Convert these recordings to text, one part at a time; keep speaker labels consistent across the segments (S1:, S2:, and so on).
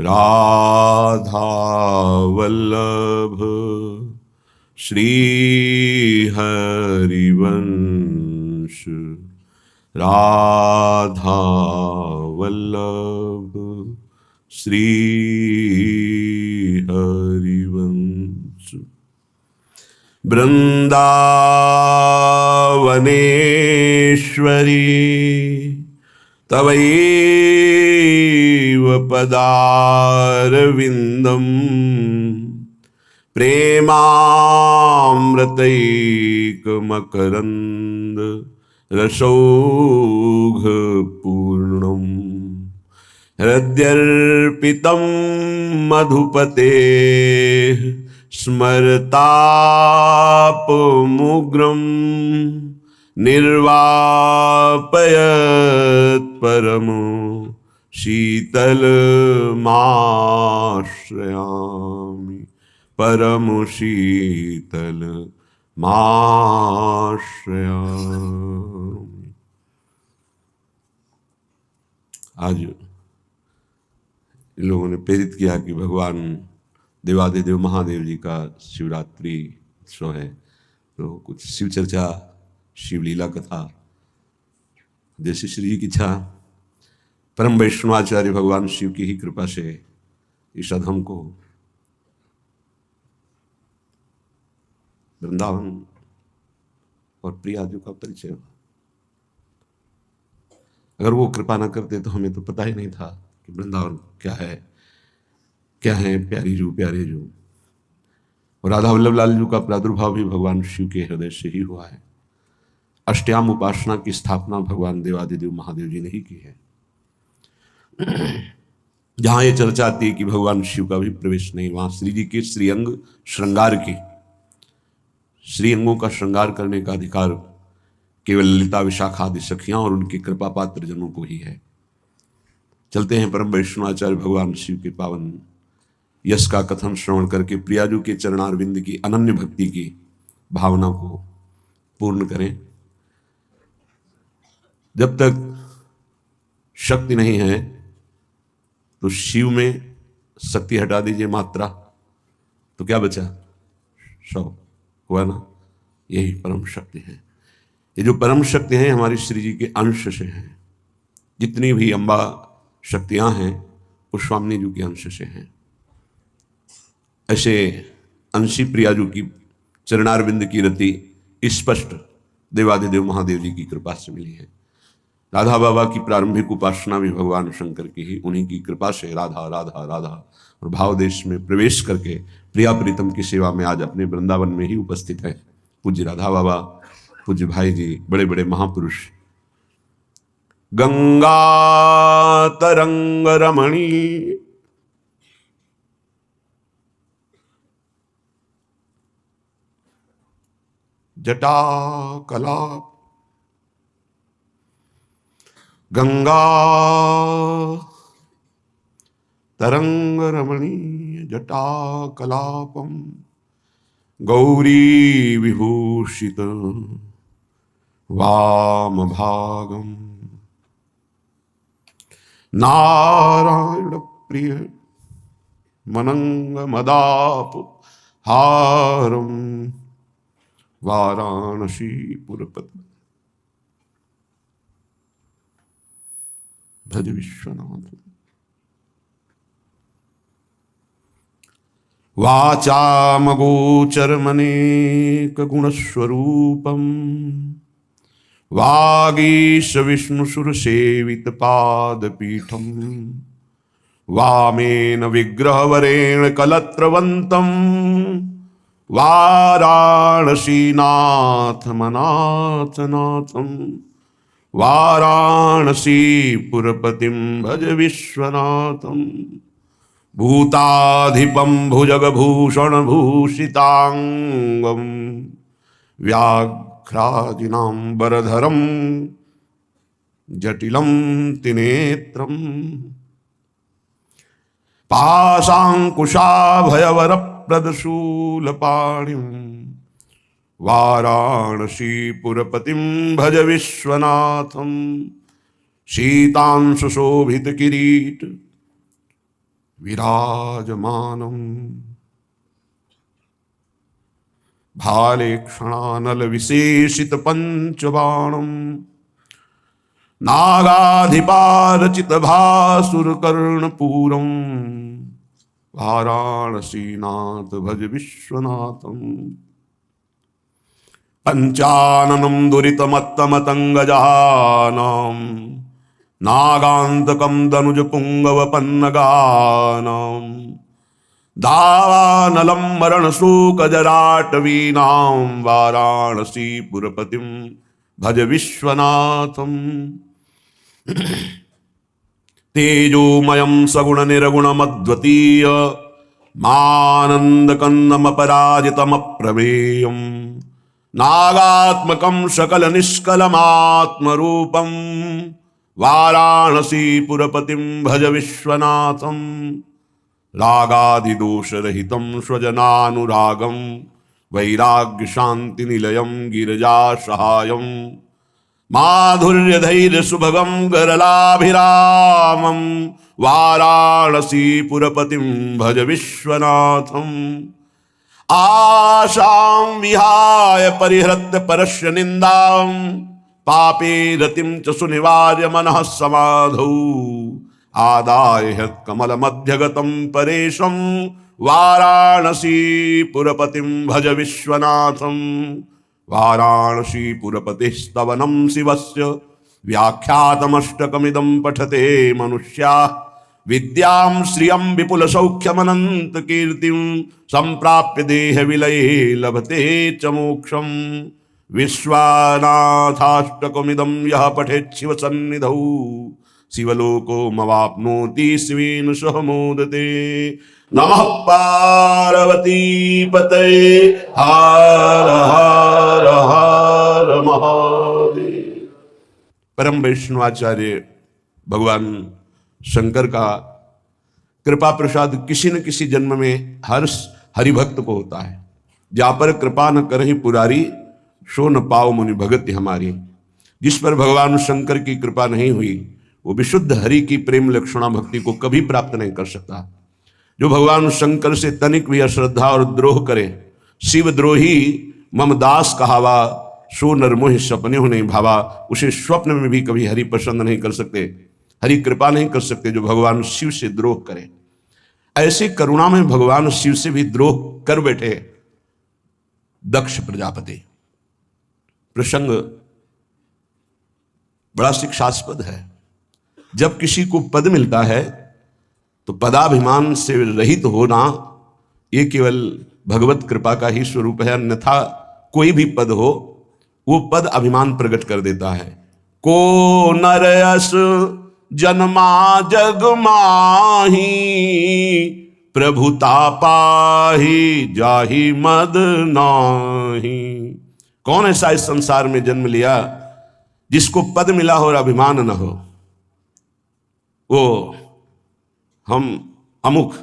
S1: राधा वल्लभ श्री हरिवंश। राधा वल्लभ श्री हरिवंश। वृंदावनेश्वरी तवैव पदारविन्दं प्रेमामृतैकमकरन्द रसौघपूर्णम्। हृद्यर्पितं मधुपतेः स्मरतापमुग्रं निर्वापयत् परमो शीतलमाश्रयामि। परमो शीतलमाश्रयामि। आज इन लोगों ने प्रेरित किया कि भगवान देवादिदेव महादेव जी का शिवरात्रि उत्सव है, तो कुछ शिव चर्चा, शिवलीला कथा। जैसे श्री जी की इच्छा, परम वैष्णवाचार्य भगवान शिव की ही कृपा से इस अधम को वृंदावन और प्रिया जी का परिचय हुआ। अगर वो कृपा ना करते तो हमें तो पता ही नहीं था कि वृंदावन क्या है प्यारी जू प्यारे जू। और राधा वल्लभ लाल जी का प्रादुर्भाव भी भगवान शिव के हृदय से ही हुआ है। अष्टयाम उपासना की स्थापना भगवान देवादिदेव महादेव जी ने ही की है। जहां ये चर्चा आती है कि भगवान शिव का भी प्रवेश नहीं, वहां श्री जी के श्रीअंग श्रृंगार की, श्रीअंगों का श्रृंगार करने का अधिकार केवल ललिता विशाखा आदि सखियां और उनके कृपा पात्र जनों को ही है। चलते हैं परम वैष्णवाचार्य भगवान शिव के पावन यश का कथन श्रवण करके प्रियाजू के चरणारविंद की अनन्य भक्ति की भावना को पूर्ण करें। जब तक शक्ति नहीं है तो शिव में शक्ति हटा दीजिए मात्रा, तो क्या बचा? 100 हुआ ना। यही परम शक्ति है। ये जो परम शक्ति है हमारी श्री जी के अंश से हैं। जितनी भी अम्बा शक्तियां हैं वो स्वामी जी के अंश से हैं। ऐसे अंशी प्रियाजू की चरणारविंद की रति स्पष्ट देवादिदेव महादेव जी की कृपा से मिली है। राधा बाबा की प्रारंभिक उपासना भी भगवान शंकर की ही, उन्हीं की कृपा से राधा राधा राधा और भाव देश में प्रवेश करके प्रिया प्रीतम की सेवा में आज अपने वृंदावन में ही उपस्थित है। पूज्य राधा बाबा, पूज्य भाई जी, बड़े बड़े महापुरुष। गंगा तरंग रमणी जटा कलाप, गंगा तरंग रमणीय जटा कलापम गौरी विभूषित वाम भागम नारायण प्रिय मनंग मदाप हारम वाराणसी पुरपति भज विश्वनाथ। वाचामगोचरमनेक गुणस्वरूपम वागीश विष्णुसुरसेवित पादपीठम वामेन विग्रहवरेण कलत्रवंतम वाराणसीनाथ मनाथनाथम वाराणसीपुरपतिं भज विश्वनाथम। भूताधिपं भुजगभूषणभूषितांगं व्याघ्रादिनाम्बरधरं जटिलं त्रिनेत्रं पाशाङ्कुशाभयवरप्रदशूलपाणिं वाराणसीपुरपतिं भज विश्वनाथं। शीतांशुशोभितकिरीट विराजमानम भाले क्षणानल विशेषित पंचबाणम नागाधिपारचित भासुर कर्णपूरम वाराणसीनाथ भज विश्वनाथम पंचाननं दुरितमत्तमतंगजानां नागान्तकं दनुजपुङ्गवपन्नगानां दावानलं मरणशोकजराटवीनां वाराणसीपुरपतिं भज विश्वनाथम् तेजोमयं सगुणनिर्गुणमद्वितीय मानन्दकन्दमपराजितमप्रमेयम् नागात्मकं सकलनिष्कलमात्मरूपं वाराणसीपुरपतिं भज विश्वनाथं रागादिदोषरहितं स्वजनानुरागं वैराग्यशान्तिनिलयं गिरिजासहायं माधुर्यधैर्यसुभगं गरलाभिरामं वाराणसीपुरपतिं भज विश्वनाथम् आशां विहाय परिहृत्य परस्य निन्दां पापे रतिं च सुनिवार्य मनः समाधौ आदाय हृत्कमलमध्यगतं परेशं वाराणसीपुरपतिं भज विश्वनाथं वाराणसीपुरपतिस्तवनं शिवस्य व्याख्यातमष्टकमिदं पठते मनुष्याः विद्यां श्रियं विपुल सौख्यमनंत कीर्तिं संप्राप्य देह विलये लभते च मोक्षं विश्वनाथाष्टकमिदं यः पठेत् शिव सन्निधौ शिवलोको मवाप्नोति शिवेन सह मोदते। नमः पार्वती पतये हर हर हर महादेव। परम वैष्णवाचार्य भगवान शंकर का कृपा प्रसाद किसी न किसी जन्म में हर हरिभक्त को होता है। जा पर कृपा न करहि पुरारी सो न पाओ मुनि भगति हमारी। जिस पर भगवान शंकर की कृपा नहीं हुई वो विशुद्ध हरि की प्रेम लक्षणा भक्ति को कभी प्राप्त नहीं कर सकता। जो भगवान शंकर से तनिक भी अश्रद्धा और द्रोह करे, शिव द्रोही मम दास कहावा, सो नर मोहि सपने हो नहीं भावा। उसे स्वप्न में भी कभी हरि पसंद नहीं कर सकते, हरि कृपा नहीं कर सकते जो भगवान शिव से द्रोह करे। ऐसे करुणा में भगवान शिव से भी द्रोह कर बैठे दक्ष प्रजापति। प्रसंग बड़ा शिक्षास्पद है। जब किसी को पद मिलता है तो पदाभिमान से रहित होना ये केवल भगवत कृपा का ही स्वरूप है, अन्यथा कोई भी पद हो वो पद अभिमान प्रकट कर देता है। को नरयस जन्मा जग माही प्रभुता पाही जाहि मद नाही। कौन ऐसा इस संसार में जन्म लिया जिसको पद मिला हो और अभिमान न हो? वो हम अमुक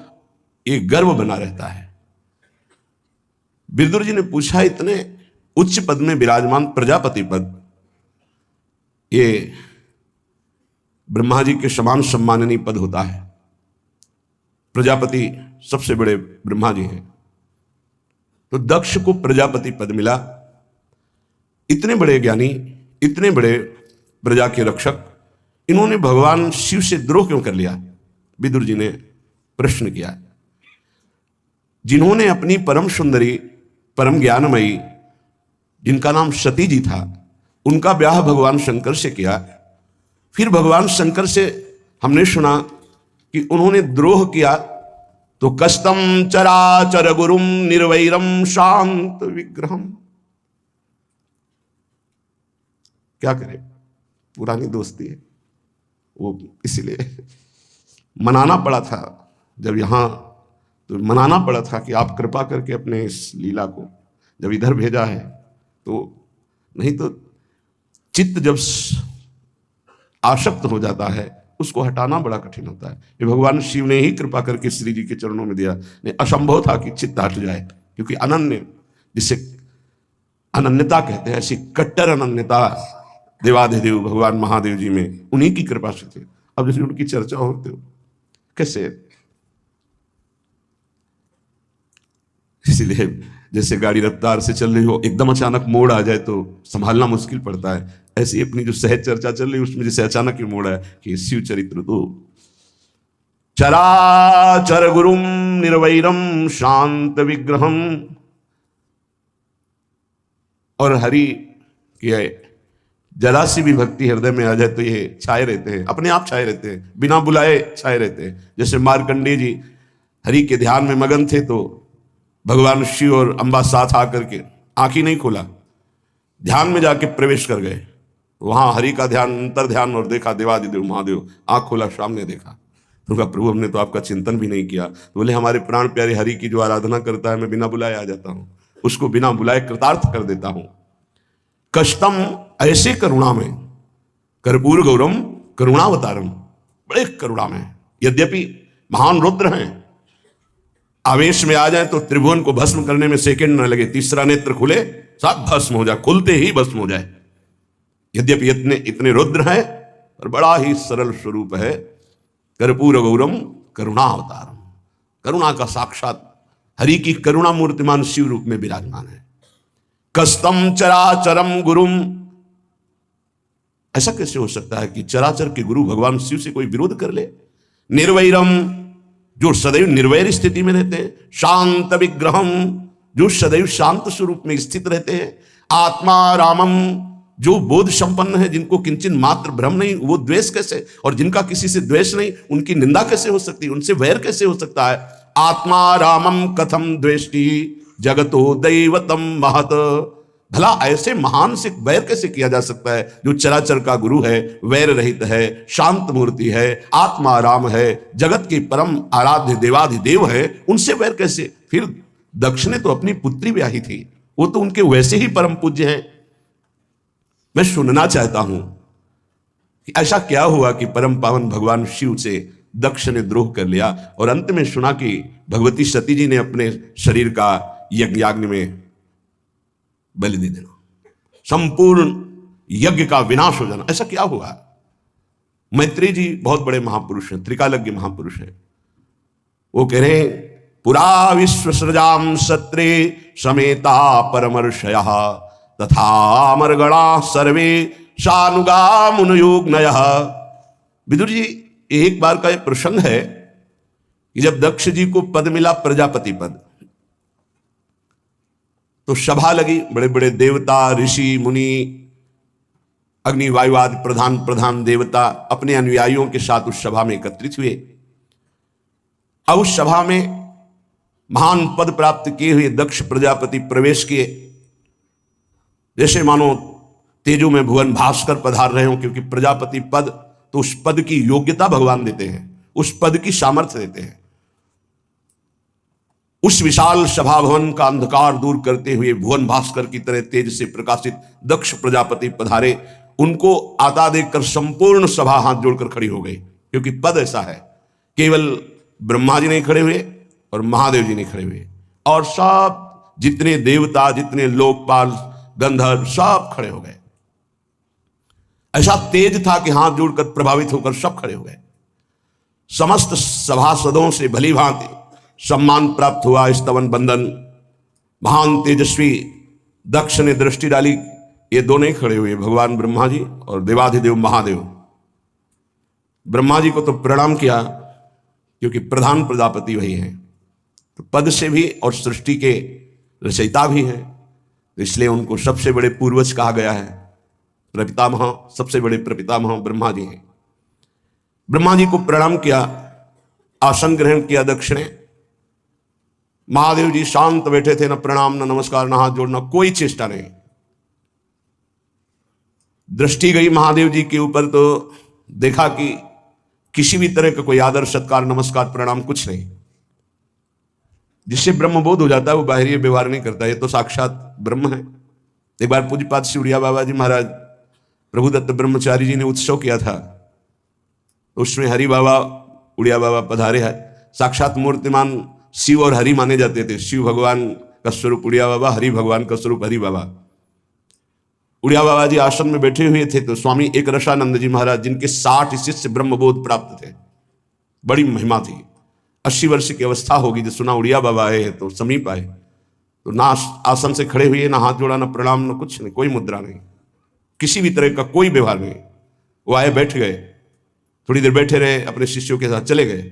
S1: ये गर्व बना रहता है। विदुर जी ने पूछा, इतने उच्च पद में विराजमान प्रजापति पद, ये ब्रह्मा जी के समान सम्माननीय पद होता है। प्रजापति सबसे बड़े ब्रह्मा जी हैं, तो दक्ष को प्रजापति पद मिला। इतने बड़े ज्ञानी, इतने बड़े प्रजा के रक्षक, इन्होंने भगवान शिव से द्रोह क्यों कर लिया? विदुर जी ने प्रश्न किया। जिन्होंने अपनी परम सुंदरी, परम ज्ञानमयी, जिनका नाम सती जी था, उनका ब्याह भगवान शंकर से किया। फिर भगवान शंकर से हमने सुना कि उन्होंने द्रोह किया, तो कस्तम चराचर गुरुम निर्वैरम शांत विग्रहम। क्या करें, पुरानी दोस्ती है वो, इसलिए मनाना पड़ा था। जब यहाँ तो मनाना पड़ा था कि आप कृपा करके अपने इस लीला को जब इधर भेजा है, तो नहीं तो चित्त जब आसक्त हो जाता है उसको हटाना बड़ा कठिन होता है। ये भगवान शिव ने ही कृपा करके श्री जी के चरणों में दिया। नहीं, असंभव था कि चित्त हट जाए, क्योंकि अनन्य, जिसे अनन्यता कहते हैं, ऐसी कट्टर अनन्यता देवाधिदेव भगवान महादेव जी में उन्हीं की कृपा से थे। अब जैसे उनकी चर्चा होते हो, कैसे इसीलिए जैसे गाड़ी रफ्तार से चल रही हो, एकदम अचानक मोड़ आ जाए तो संभालना मुश्किल पड़ता है। ऐसी अपनी जो सहज चर्चा चल रही है उसमें जैसे अचानक ही मोड़ है कि शिव चरित्र तो चराचर गुरुम निर्वैरम शांत विग्रहम, और हरि की जरा सी भी भक्ति हृदय में आ जाए तो ये छाए रहते हैं, अपने आप छाए रहते हैं, बिना बुलाए छाए रहते हैं। जैसे मार्कंडेय जी हरि के ध्यान में मगन थे तो भगवान शिव और अंबा साथ आकर के आंख ही नहीं खोला, ध्यान में जाके प्रवेश कर गए। वहां हरि का ध्यान, अंतर ध्यान, और देखा देवादिदेव महादेव, आंख खोला सामने देखा। तो कहा प्रभु हमने तो आपका चिंतन भी नहीं किया। तो बोले हमारे प्राण प्यारे हरि की जो आराधना करता है मैं बिना बुलाए आ जाता हूं, उसको बिना बुलाए कृतार्थ कर देता हूं। कष्टम ऐसे करुणा में, कर्पूर गौरम करुणावतारम, बड़े करुणा में, यद्यपि महान रुद्र हैं, आवेश में आ जाए तो त्रिभुवन को भस्म करने में सेकंड न लगे, तीसरा नेत्र खुले साथ भस्म हो जाए, खुलते ही भस्म हो जाए। यद्यपि इतने रुद्र हैं और बड़ा ही सरल स्वरूप है। कर्पूर गौरम करुणावतारम, करुणा का साक्षात हरि की करुणा मूर्तिमान शिव रूप में विराजमान है। कस्तम चराचरम गुरुम, ऐसा कैसे हो सकता है कि चराचर के गुरु भगवान शिव से कोई विरोध कर ले। निर्वैरम, जो सदैव निर्वैर स्थिति में रहते हैं। शांत विग्रहम, जो सदैव शांत स्वरूप में स्थित रहते हैं। आत्मा रामम, जो बोध संपन्न है, जिनको किंचित मात्र भ्रम नहीं, वो द्वेष कैसे, और जिनका किसी से द्वेष नहीं उनकी निंदा कैसे हो सकती, उनसे वैर कैसे हो सकता है। आत्मा रामम कथम द्वेष्टि जगतो दैवतम महत, भला ऐसे महान से वैर कैसे किया जा सकता है जो चराचर का गुरु है, वैर रहित है, शांत मूर्ति है, आत्मा राम है, जगत के परम आराध्य देवाधिदेव है, उनसे वैर कैसे। फिर दक्ष ने तो अपनी पुत्री ब्याही थी, वो तो उनके वैसे ही परम पूज्य हैं। मैं सुनना चाहता हूं कि ऐसा क्या हुआ कि परम पावन भगवान शिव से दक्ष ने द्रोह कर लिया, और अंत में सुना कि भगवती सती जी ने अपने शरीर का यज्ञ में बलि दे देना, संपूर्ण यज्ञ का विनाश हो जाना। ऐसा क्या हुआ? मैत्रेय जी बहुत बड़े महापुरुष हैं, त्रिकालज्ञ महापुरुष हैं। वो कह रहे हैं पुरा विश्व सृजाम सत्रे समेता परमर्षयः तथा अमरगणा सर्वे शानुगा मुनयोग्नयः। विदुर जी, एक बार का यह प्रसंग है कि जब दक्ष जी को पद मिला, प्रजापति पद, तो सभा लगी, बड़े बड़े देवता, ऋषि, मुनि, अग्नि वायु आदि प्रधान देवता अपने अनुयायियों के साथ उस सभा में एकत्रित हुए। अब उस सभा में महान पद प्राप्त किए हुए दक्ष प्रजापति प्रवेश किए, जैसे मानो तेजो में भुवन भास्कर पधार रहे हों, क्योंकि प्रजापति पद तो उस पद की योग्यता भगवान देते हैं, उस पद की सामर्थ्य देते हैं। उस विशाल सभा भवन का अंधकार दूर करते हुए भुवन भास्कर की तरह तेज से प्रकाशित दक्ष प्रजापति पधारे। उनको आता देखकर संपूर्ण सभा हाथ जोड़कर खड़ी हो गई, क्योंकि पद ऐसा है, केवल ब्रह्मा जी नहीं खड़े हुए और महादेव जी नहीं खड़े हुए, और सब जितने देवता, जितने लोकपाल, गंधर्व, सब खड़े हो गए। ऐसा तेज था कि हाथ जोड़कर प्रभावित होकर सब खड़े हो गए। समस्त सभासदों से भली भांति सम्मान प्राप्त हुआ, स्तवन बंदन। महान तेजस्वी दक्ष ने दृष्टि डाली, ये दोनों ही खड़े हुए, भगवान ब्रह्मा जी और देवाधिदेव महादेव। ब्रह्मा जी को तो प्रणाम किया, क्योंकि प्रधान प्रजापति वही हैं, तो पद से भी और सृष्टि के रचयिता भी हैं, इसलिए उनको सबसे बड़े पूर्वज कहा गया है। प्रपितामह, सबसे बड़े प्रपितामह ब्रह्मा जी हैं। ब्रह्मा जी को प्रणाम किया, आसन ग्रहण किया दक्ष ने। महादेव जी शांत बैठे थे, न प्रणाम, न नमस्कार, न हाथ जोड़ना, कोई चेष्टा नहीं। दृष्टि गई महादेव जी के ऊपर तो देखा कि किसी भी तरह का कोई आदर, सत्कार, नमस्कार, प्रणाम कुछ नहीं। जिससे ब्रह्मबोध हो जाता है वो बाहरी व्यवहार नहीं करता, ये तो साक्षात ब्रह्म है। एक बार पूज्यपाद श्री उड़िया बाबा जी महाराज प्रभुदत्त ब्रह्मचारी जी ने उत्सव किया था, उसमें हरि बाबा, उड़िया बाबा पधारे हैं। साक्षात मूर्तिमान शिव और हरि माने जाते थे। शिव भगवान का स्वरूप उड़िया बाबा, हरि भगवान का स्वरूप हरि बाबा। उड़िया बाबा जी आश्रम में बैठे हुए थे तो स्वामी एक रसानंद जी महाराज, जिनके 60 शिष्य ब्रह्मबोध प्राप्त थे, बड़ी महिमा थी, 80 वर्ष की अवस्था होगी, जो सुना उड़िया बाबा आए हैं तो समीप आए। तो ना आसन से खड़े हुए, ना हाथ जोड़ा, ना प्रणाम, ना कुछ नहीं, कोई मुद्रा नहीं, किसी भी तरह का कोई व्यवहार नहीं। वो आए, बैठ गए, थोड़ी देर बैठे रहे, अपने शिष्यों के साथ चले गए।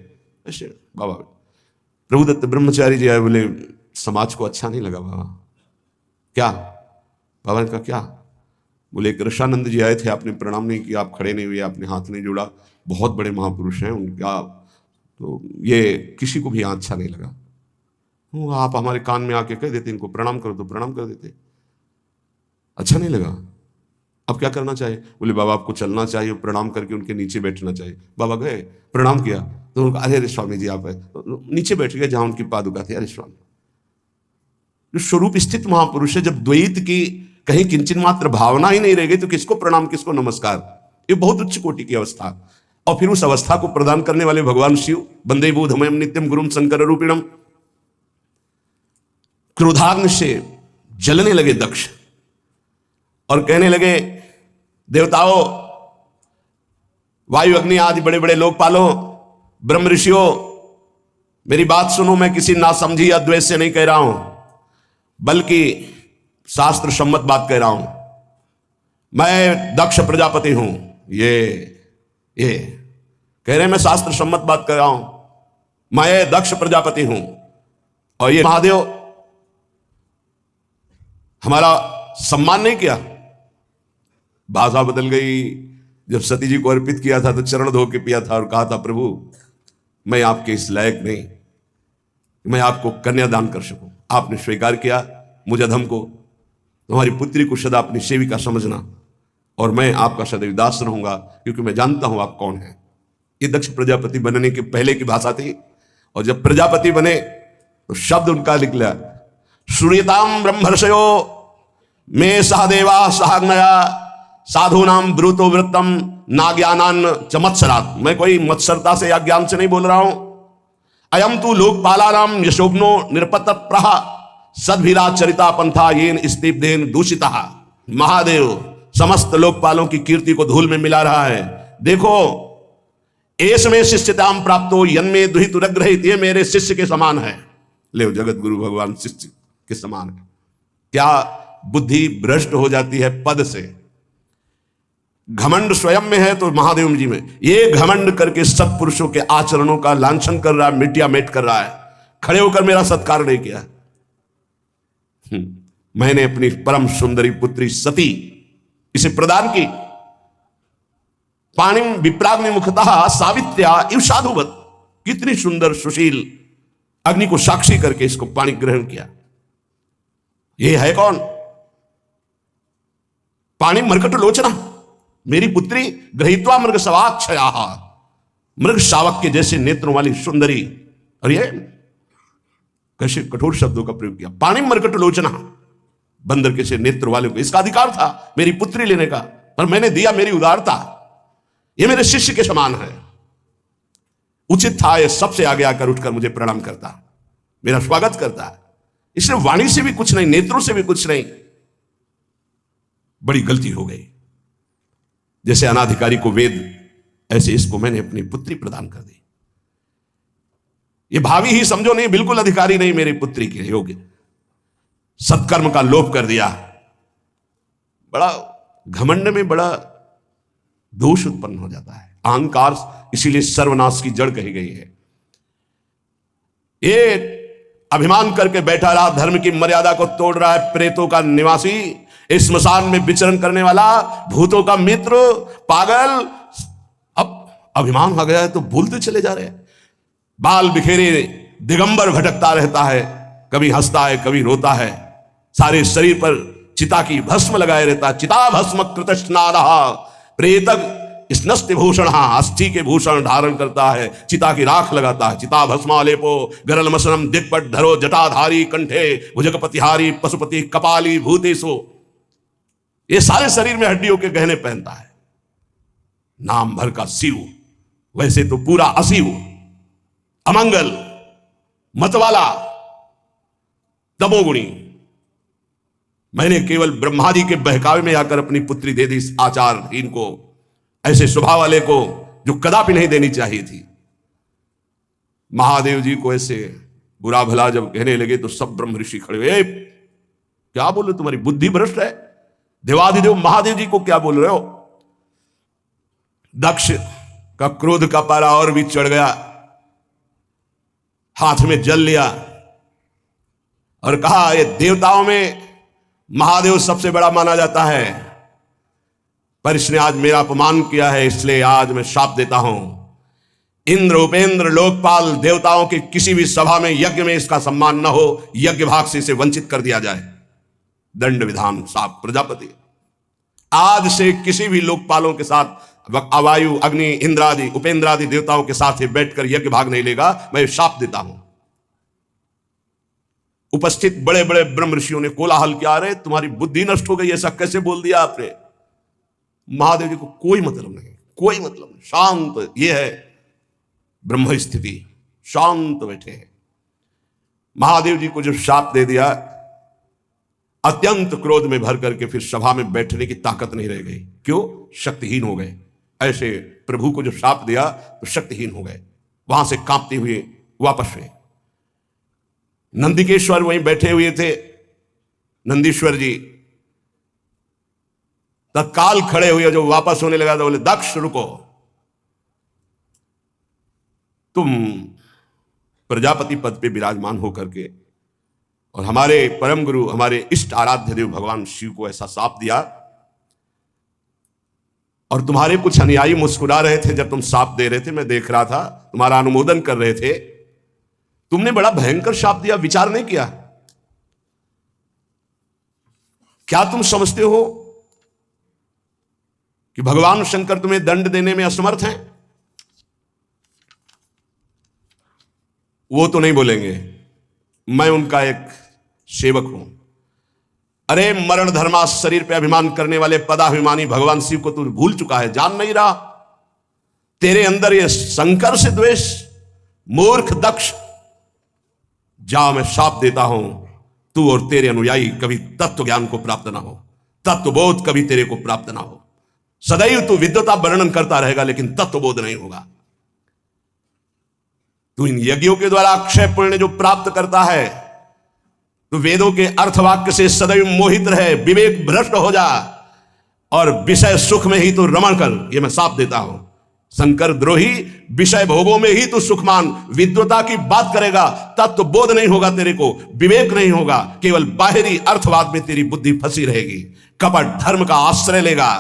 S1: ऐसे बाबा प्रभुदत्त ब्रह्मचारी जी आए, बोले समाज को अच्छा नहीं लगा बाबा। क्या? बाबा ने कहा क्या? बोले एक रसानंद जी आए थे, आपने प्रणाम नहीं किया, आप खड़े नहीं हुए, आपने हाथ नहीं जोड़ा, बहुत बड़े महापुरुष हैं उनका, तो ये किसी को भी यहाँ अच्छा नहीं लगा। आप हमारे कान में आके कह देते इनको प्रणाम करो, तो प्रणाम कर देते, अच्छा नहीं लगा। अब क्या करना चाहिए? बोले बाबा आपको चलना चाहिए, प्रणाम करके उनके नीचे बैठना चाहिए। बाबा गए, प्रणाम किया, तो उनका अरे स्वामी जी आप है, तो नीचे बैठ गए जहां उनकी पादुका थी। अरे स्वामी, जो स्वरूप स्थित महापुरुष है, जब द्वैत की कहीं किंचन मात्र भावना ही नहीं रह गई तो किसको प्रणाम, किसको नमस्कार? ये बहुत उच्च कोटि की अवस्था। और फिर उस अवस्था को प्रदान करने वाले भगवान शिव, वंदे बोधमयम नित्यम गुरुम शंकर रूपिणम। क्रोधाग्नि से जलने लगे दक्ष और कहने लगे देवताओं, वायु अग्नि आदि बड़े बड़े लोकपालों, ब्रह्म ऋषियों, मेरी बात सुनो, मैं किसी नासमझी या द्वेष से नहीं कह रहा हूं, बल्कि शास्त्र सम्मत बात कह रहा हूं। मैं दक्ष प्रजापति हूं। ये कह रहे मैं शास्त्र सम्मत बात कर रहा हूं, मैं दक्ष प्रजापति हूं। और ये महादेव हमारा सम्मान नहीं किया। भाषा बदल गई। जब सती जी को अर्पित किया था तो चरण धो के पिया था और कहा था प्रभु मैं आपके इस लायक नहीं, मैं आपको कन्यादान कर सकूं। आपने स्वीकार किया मुझ अधम को, तुम्हारी पुत्री को सदा अपनी सेविका समझना और मैं आपका सदैव दास रहूंगा, क्योंकि मैं जानता हूं आप कौन हैं। ये दक्ष प्रजापति बनने के पहले की भाषा थी। और जब प्रजापति बने तो शब्द उनका निकला, सूर्यताम ब्रह्मर्षयो मे सहदेवा सहग्नया साधूनाम ब्रूतो वृत्तम नाज्ञानान च मत्सरात्। मैं कोई मत्सरता से या ज्ञान से नहीं बोल रहा हूं। अयम तु लोकपालानाम यशोग्नो निरपत प्रह सद्भिराचरिता पंथा येन स्तीप्देन दूषिता। महादेव समस्त लोकपालों की कीर्ति को धूल में मिला रहा है। देखो एस में शिष्यताम प्राप्तो यन्मे दुहितुरग्रहित, ये मेरे शिष्य के समान है। ले जगत गुरु भगवान शिष्य के समान है। क्या बुद्धि भ्रष्ट हो जाती है पद से। घमंड स्वयं में है तो महादेव जी में ये घमंड करके सत्पुरुषों के आचरणों का लांछन कर रहा है, मिट्टिया मेट कर रहा है। खड़े होकर मेरा सत्कार नहीं किया। मैंने अपनी परम सुंदरी पुत्री सती इसे प्रदान की। पाणिम विप्राग्नि मुखतः सावित्र्या इव साधुवत। कितनी सुंदर सुशील, अग्नि को साक्षी करके इसको पाणी ग्रहण किया। ये है कौन? पाणी मरकट लोचना, मेरी पुत्री ग्रहीत्वा मृग सवाक्षया, मृग शावक के जैसे नेत्रों वाली सुंदरी। और ये कैसे कठोर शब्दों का प्रयोग किया। पाणी मरकट लोचना, बंदर के से नेत्र वाले को इसका अधिकार था मेरी पुत्री लेने का, पर मैंने दिया मेरी उदारता। ये मेरे शिष्य के समान है। उचित था ये सबसे आगे आकर उठकर मुझे प्रणाम करता, मेरा स्वागत करता। इसलिए वाणी से भी कुछ नहीं, नेत्रों से भी कुछ नहीं। बड़ी गलती हो गई। जैसे अनाधिकारी को वेद, ऐसे इसको मैंने अपनी पुत्री प्रदान कर दी। ये भावी ही समझो नहीं, बिल्कुल अधिकारी नहीं मेरी पुत्री के योग्य। सत्कर्म का लोप कर दिया। बड़ा घमंड में बड़ा दोष उत्पन्न हो जाता है। अहंकार इसीलिए सर्वनाश की जड़ कही गई है। ये अभिमान करके बैठा रहा, धर्म की मर्यादा को तोड़ रहा है। प्रेतों का निवासी, इस स्मशान में विचरण करने वाला, भूतों का मित्र, पागल। अब अभिमान आ गया है तो भूलते चले जा रहे हैं। बाल बिखेरे दिगंबर भटकता रहता है, कभी हंसता है कभी रोता है। सारे शरीर पर चिता की भस्म लगाए रहता है। चिता भस्म कृतस्नानः प्रेतक स्नस्ति भूषण, अस्थि के भूषण धारण करता है, चिता की राख लगाता है। चिता भस्मालेपो गरल मसनम दिग्पट धरो जटाधारी कंठे भुजगपतिहारी पशुपति कपाली भूतेशो। ये सारे शरीर में हड्डियों के गहने पहनता है। नाम भर का शिव, वैसे तो पूरा अशिव, अमंगल, मतवाला, तमोगुणी। मैंने केवल ब्रह्मादि के बहकावे में आकर अपनी पुत्री दे दी इस आचारहीन को, ऐसे स्वभाव वाले को, जो कदापि नहीं देनी चाहिए थी। महादेव जी को ऐसे बुरा भला जब कहने लगे तो सब ब्रह्म ऋषि खड़े हुए। क्या बोल रहे हो, तुम्हारी बुद्धि भ्रष्ट है? देवाधिदेव महादेव जी को क्या बोल रहे हो? दक्ष का क्रोध का पारा और भी चढ़ गया, हाथ में जल लिया और कहा, ये देवताओं में महादेव सबसे बड़ा माना जाता है, पर इसने आज मेरा अपमान किया है, इसलिए आज मैं शाप देता हूं। इंद्र, उपेंद्र, लोकपाल, देवताओं की किसी भी सभा में, यज्ञ में इसका सम्मान न हो, यज्ञ भाग से इसे वंचित कर दिया जाए। दंड विधान शाप। प्रजापति, आज से किसी भी लोकपालों के साथ, अवायु, अग्नि, इंद्रादि, उपेंद्रादि देवताओं के साथ ही बैठकर यज्ञ भाग नहीं लेगा, मैं शाप देता हूं। उपस्थित बड़े बड़े ब्रह्म ऋषियों ने कोलाहल किया, रहे तुम्हारी बुद्धि नष्ट हो गई, ऐसा कैसे बोल दिया आपने? महादेव जी को कोई मतलब नहीं, कोई मतलब नहीं, शांत। ये है ब्रह्म स्थिति, शांत बैठे हैं। महादेव जी को जब शाप दे दिया, अत्यंत क्रोध में भर करके फिर सभा में बैठने की ताकत नहीं रह गई। क्यों? शक्तिहीन हो गए। ऐसे प्रभु को जब शाप दिया तो शक्तिहीन हो गए, वहां से कांपते हुए वापस हुए। नंदिकेश्वर वहीं बैठे हुए थे, नंदीश्वर जी तत्काल खड़े हुए, जो वापस होने लगा तो बोले, दक्ष रुको, तुम प्रजापति पद पे विराजमान होकर के और हमारे परम गुरु, हमारे इष्ट आराध्य देव भगवान शिव को ऐसा शाप दिया, और तुम्हारे कुछ अनुयायी मुस्कुरा रहे थे जब तुम शाप दे रहे थे, मैं देख रहा था, तुम्हारा अनुमोदन कर रहे थे। तुमने बड़ा भयंकर शाप दिया, विचार नहीं किया? क्या तुम समझते हो कि भगवान शंकर तुम्हें दंड देने में असमर्थ हैं? वो तो नहीं बोलेंगे, मैं उनका एक सेवक हूं। अरे मरण धर्मा शरीर पे अभिमान करने वाले पदाभिमानी भगवान शिव को तू भूल चुका है, जान नहीं रहा? तेरे अंदर ये शंकर से द्वेष, मूर्ख दक्ष, जा मैं शाप देता हूं, तू और तेरे अनुयायी कभी तत्व ज्ञान को प्राप्त ना हो, तत्वबोध कभी तेरे को प्राप्त ना हो। सदैव तू विद्वता वर्णन करता रहेगा, लेकिन तत्वबोध नहीं होगा। तू इन यज्ञों के द्वारा अक्षय पुण्य जो प्राप्त करता है, तो वेदों के अर्थवाक्य से सदैव मोहित रहे, विवेक भ्रष्ट हो जा और विषय सुख में ही तो रमण कर, ये मैं साफ देता हूं। शंकर द्रोही, विषय भोगों में ही तो सुखमान, विद्वता की बात करेगा, तत्व बोध नहीं होगा तेरे को, विवेक नहीं होगा, केवल बाहरी अर्थवाद में तेरी बुद्धि फंसी रहेगी। कपट धर्म का आश्रय लेगा,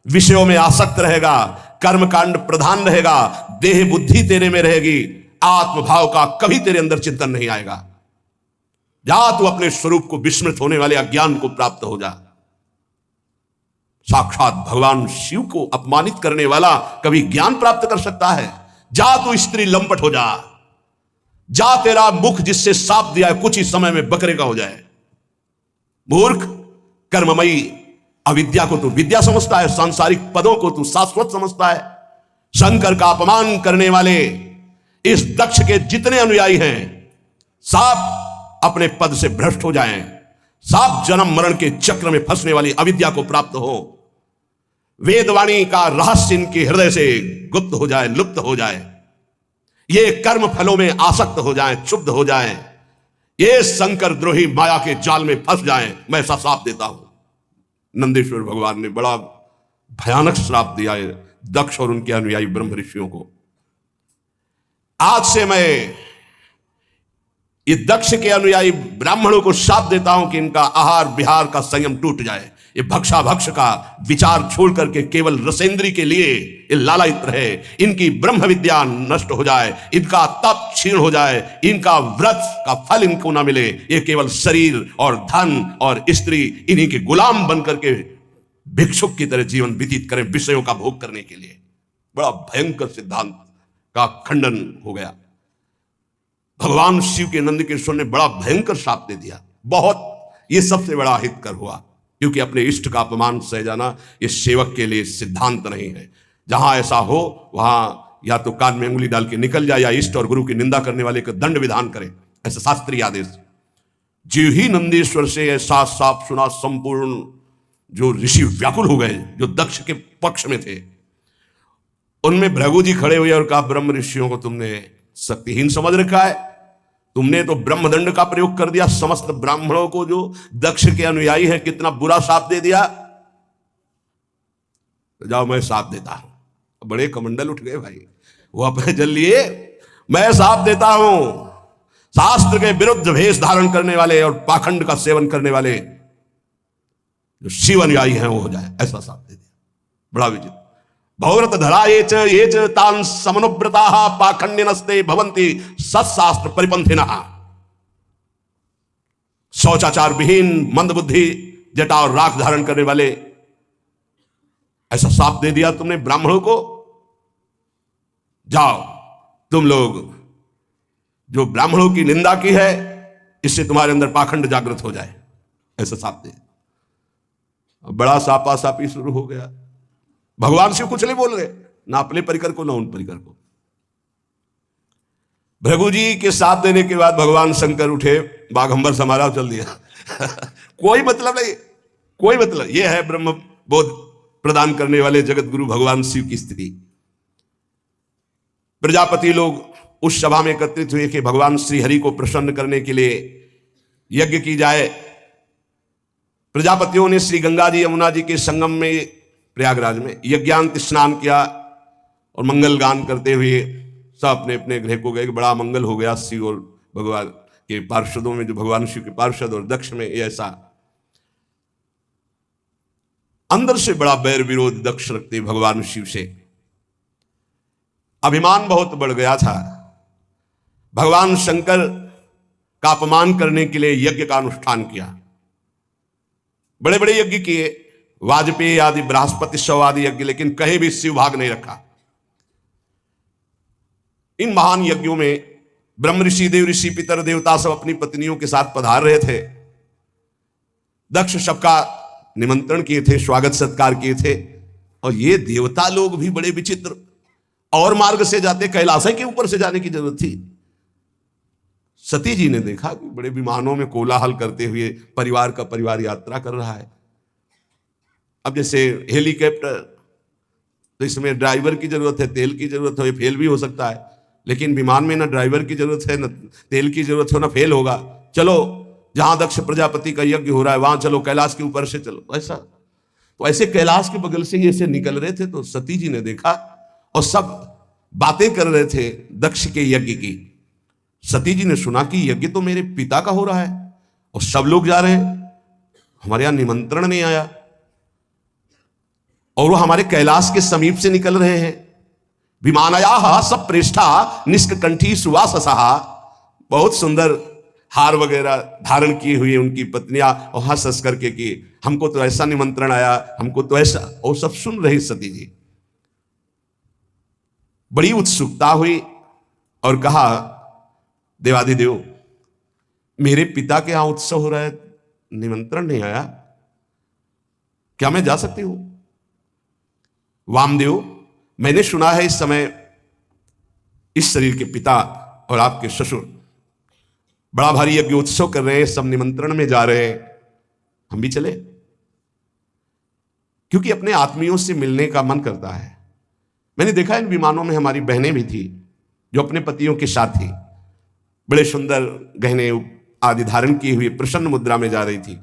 S1: विषयों में आसक्त रहेगा, कर्मकांड प्रधान रहेगा, देह बुद्धि तेरे में रहेगी, आत्मभाव का कभी तेरे अंदर चिंतन नहीं आएगा। जा तू अपने स्वरूप को विस्मृत होने वाले अज्ञान को प्राप्त हो जा। साक्षात भगवान शिव को अपमानित करने वाला कभी ज्ञान प्राप्त कर सकता है? जा तू स्त्री लंपट हो जा, जा तेरा मुख जिससे साप दिया है कुछ ही समय में बकरे का हो जाए। मूर्ख, कर्ममयी, अविद्या को तू विद्या समझता है, सांसारिक पदों को तू शाश्वत समझता है। शंकर का अपमान करने वाले इस दक्ष के जितने अनुयायी हैं, साप अपने पद से भ्रष्ट हो जाएं, साप जन्म मरण के चक्र में फंसने वाली अविद्या को प्राप्त हो, वेदवाणी का रहस्य इनके हृदय से गुप्त हो जाए, लुप्त हो जाए, ये कर्म फलों में आसक्त हो जाएं, क्षुब्ध हो जाएं, ये शंकर द्रोही माया के जाल में फंस जाएं, मैं ऐसा श्राप देता हूं। नंदेश्वर भगवान ने बड़ा भयानक श्राप दिया है दक्ष और उनके अनुयायी ब्रह्म ऋषियों को। आज से मैं ये दक्ष के अनुयायी ब्राह्मणों को शाप देता हूं कि इनका आहार विहार का संयम टूट जाए, ये भक्षा भक्ष का विचार छोड़ करके केवल रसेंद्री के लिए ये लालायित रहे, इनकी ब्रह्म विद्या नष्ट हो जाए, इनका तप क्षीण हो जाए, इनका व्रत का फल इनको ना मिले, ये केवल शरीर और धन और स्त्री इन्हीं के गुलाम बन करके भिक्षुक की तरह जीवन व्यतीत करें विषयों का भोग करने के लिए। बड़ा भयंकर सिद्धांत का खंडन हो गया। भगवान शिव के नंदकेश्वर ने बड़ा भयंकर शाप दे दिया। बहुत, ये सबसे बड़ा हितकर हुआ, क्योंकि अपने इष्ट का अपमान सह जाना ये सेवक के लिए सिद्धांत नहीं है। जहां ऐसा हो वहां या तो कान में उंगली डाल के निकल जाए, या इष्ट और गुरु की निंदा करने वाले का दंड विधान करे, ऐसा शास्त्रीय आदेश। जीव ही नंदीश्वर से ऐसा साफ सुना संपूर्ण जो ऋषि व्याकुल हो गए, जो दक्ष के पक्ष में थे। उनमें भृगु जी खड़े हुए और कहा, ब्रह्म ऋषियों को तुमने शक्तिहीन समझ रखा है, तुमने तो ब्रह्मदंड का प्रयोग कर दिया समस्त ब्राह्मणों को, जो दक्ष के अनुयायी हैं, कितना बुरा शाप दे दिया। तो जाओ मैं शाप देता हूं। बड़े कमंडल उठ गए भाई, वो अपने जल लिए, मैं शाप देता हूं, शास्त्र के विरुद्ध वेश धारण करने वाले और पाखंड का सेवन करने वाले जो शिव अनुयायी हैं वो हो जाए, ऐसा शाप दे दिया। बड़ा विचित्र। भौरत धरा ये च तान समनुव्रता पाखंड्य नस्ते भवंती सत्शास्त्र परिपंथिनः। शौचाचार विहीन, मंदबुद्धि, जटा और राख धारण करने वाले, ऐसा शाप दे दिया तुमने ब्राह्मणों को। जाओ तुम लोग जो ब्राह्मणों की निंदा की है, इससे तुम्हारे अंदर पाखंड जागृत हो जाए, ऐसा शाप दे। बड़ा सापा सापी शुरू हो गया। भगवान शिव कुछ नहीं बोल रहे, ना अपने परिकर को ना उन परिकर को। भृगु जी के साथ देने के बाद भगवान शंकर उठे, बाघंबर समारोह चल दिया। कोई मतलब नहीं, कोई मतलब। यह है ब्रह्म बोध प्रदान करने वाले जगत गुरु भगवान शिव की स्थिति। प्रजापति लोग उस सभा में एकत्रित हुए कि भगवान श्री हरि को प्रसन्न करने के लिए यज्ञ की जाए। प्रजापतियों ने श्री गंगा जी यमुना जी के संगम में प्रयागराज में यज्ञांत स्नान किया और मंगल गान करते हुए सब अपने अपने गृह को गए। बड़ा मंगल हो गया शिव और भगवान के पार्षदों में, जो भगवान शिव के पार्षद और दक्ष में ऐसा अंदर से बड़ा बैर विरोध दक्ष रखते भगवान शिव से। अभिमान बहुत बढ़ गया था। भगवान शंकर का अपमान करने के लिए यज्ञ का अनुष्ठान किया। बड़े बड़े यज्ञ किए, वाजपेयी आदि, बृहस्पति शव आदि यज्ञ, लेकिन कहीं भी शिव भाग नहीं रखा। इन महान यज्ञों में ब्रह्म ऋषि, देव ऋषि, पितर देवता सब अपनी पत्नियों के साथ पधार रहे थे। दक्ष सबका निमंत्रण किए थे, स्वागत सत्कार किए थे। और ये देवता लोग भी बड़े विचित्र, और मार्ग से जाते, कैलाश के ऊपर से जाने की जरूरत थी। सती जी ने देखा कि बड़े विमानों में कोलाहल करते हुए परिवार का परिवार यात्रा कर रहा है। अब जैसे हेलीकॉप्टर, तो इसमें ड्राइवर की जरूरत है, तेल की जरूरत है, फेल भी हो सकता है। लेकिन विमान में ना ड्राइवर की जरूरत है, ना तेल की जरूरत है, ना फेल होगा। चलो जहां दक्ष प्रजापति का यज्ञ हो रहा है वहां चलो, कैलाश के ऊपर से चलो। ऐसा तो ऐसे कैलाश के बगल से ही ऐसे निकल रहे थे, तो सती जी ने देखा और सब बातें कर रहे थे दक्ष के यज्ञ की। सती जी ने सुना कि यज्ञ तो मेरे पिता का हो रहा है और सब लोग जा रहे हैं, हमारे यहां निमंत्रण नहीं आया, और वो हमारे कैलाश के समीप से निकल रहे हैं। विमानया सब प्रेष्ठा निष्कंठी सुवाससहा। बहुत सुंदर हार वगैरह धारण किए हुए उनकी पत्नियां, और हंस हंस करके कि हमको तो ऐसा निमंत्रण आया, हमको तो ऐसा, और सब सुन रही सती जी। बड़ी उत्सुकता हुई और कहा, देवाधिदेव मेरे पिता के यहां उत्सव हो रहा है, निमंत्रण नहीं आया, क्या मैं जा सकती हूं? वामदेव, मैंने सुना है इस समय इस शरीर के पिता और आपके ससुर बड़ा भारी यज्ञ उत्सव कर रहे हैं, सब निमंत्रण में जा रहे हैं, हम भी चले? क्योंकि अपने आत्मियों से मिलने का मन करता है। मैंने देखा इन विमानों में हमारी बहनें भी थी जो अपने पतियों के साथ थी, बड़े सुंदर गहने आदि धारण किए हुए प्रसन्न मुद्रा में जा रही थी।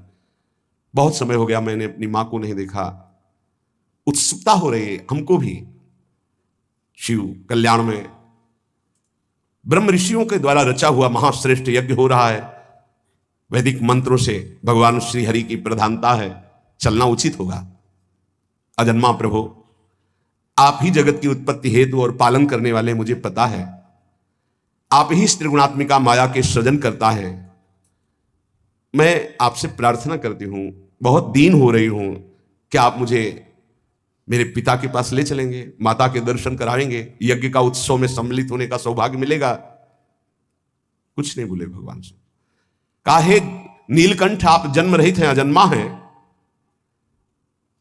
S1: बहुत समय हो गया मैंने अपनी मां को नहीं देखा, उत्सुकता हो रही है हमको भी। शिव कल्याण में ब्रह्म ऋषियों के द्वारा रचा हुआ महाश्रेष्ठ यज्ञ हो रहा है, वैदिक मंत्रों से भगवान श्री हरि की प्रधानता है, चलना उचित होगा। अजन्मा प्रभु, आप ही जगत की उत्पत्ति हेतु और पालन करने वाले, मुझे पता है आप ही त्रिगुणात्मिका माया के सृजन करता है। मैं आपसे प्रार्थना करती हूं, बहुत दीन हो रही हूं, क्या आप मुझे मेरे पिता के पास ले चलेंगे, माता के दर्शन कराएंगे, यज्ञ का उत्सव में सम्मिलित होने का सौभाग्य मिलेगा? कुछ नहीं बोले भगवान से। काहे नीलकंठ, आप जन्म रहित हैं, अजन्मा हैं,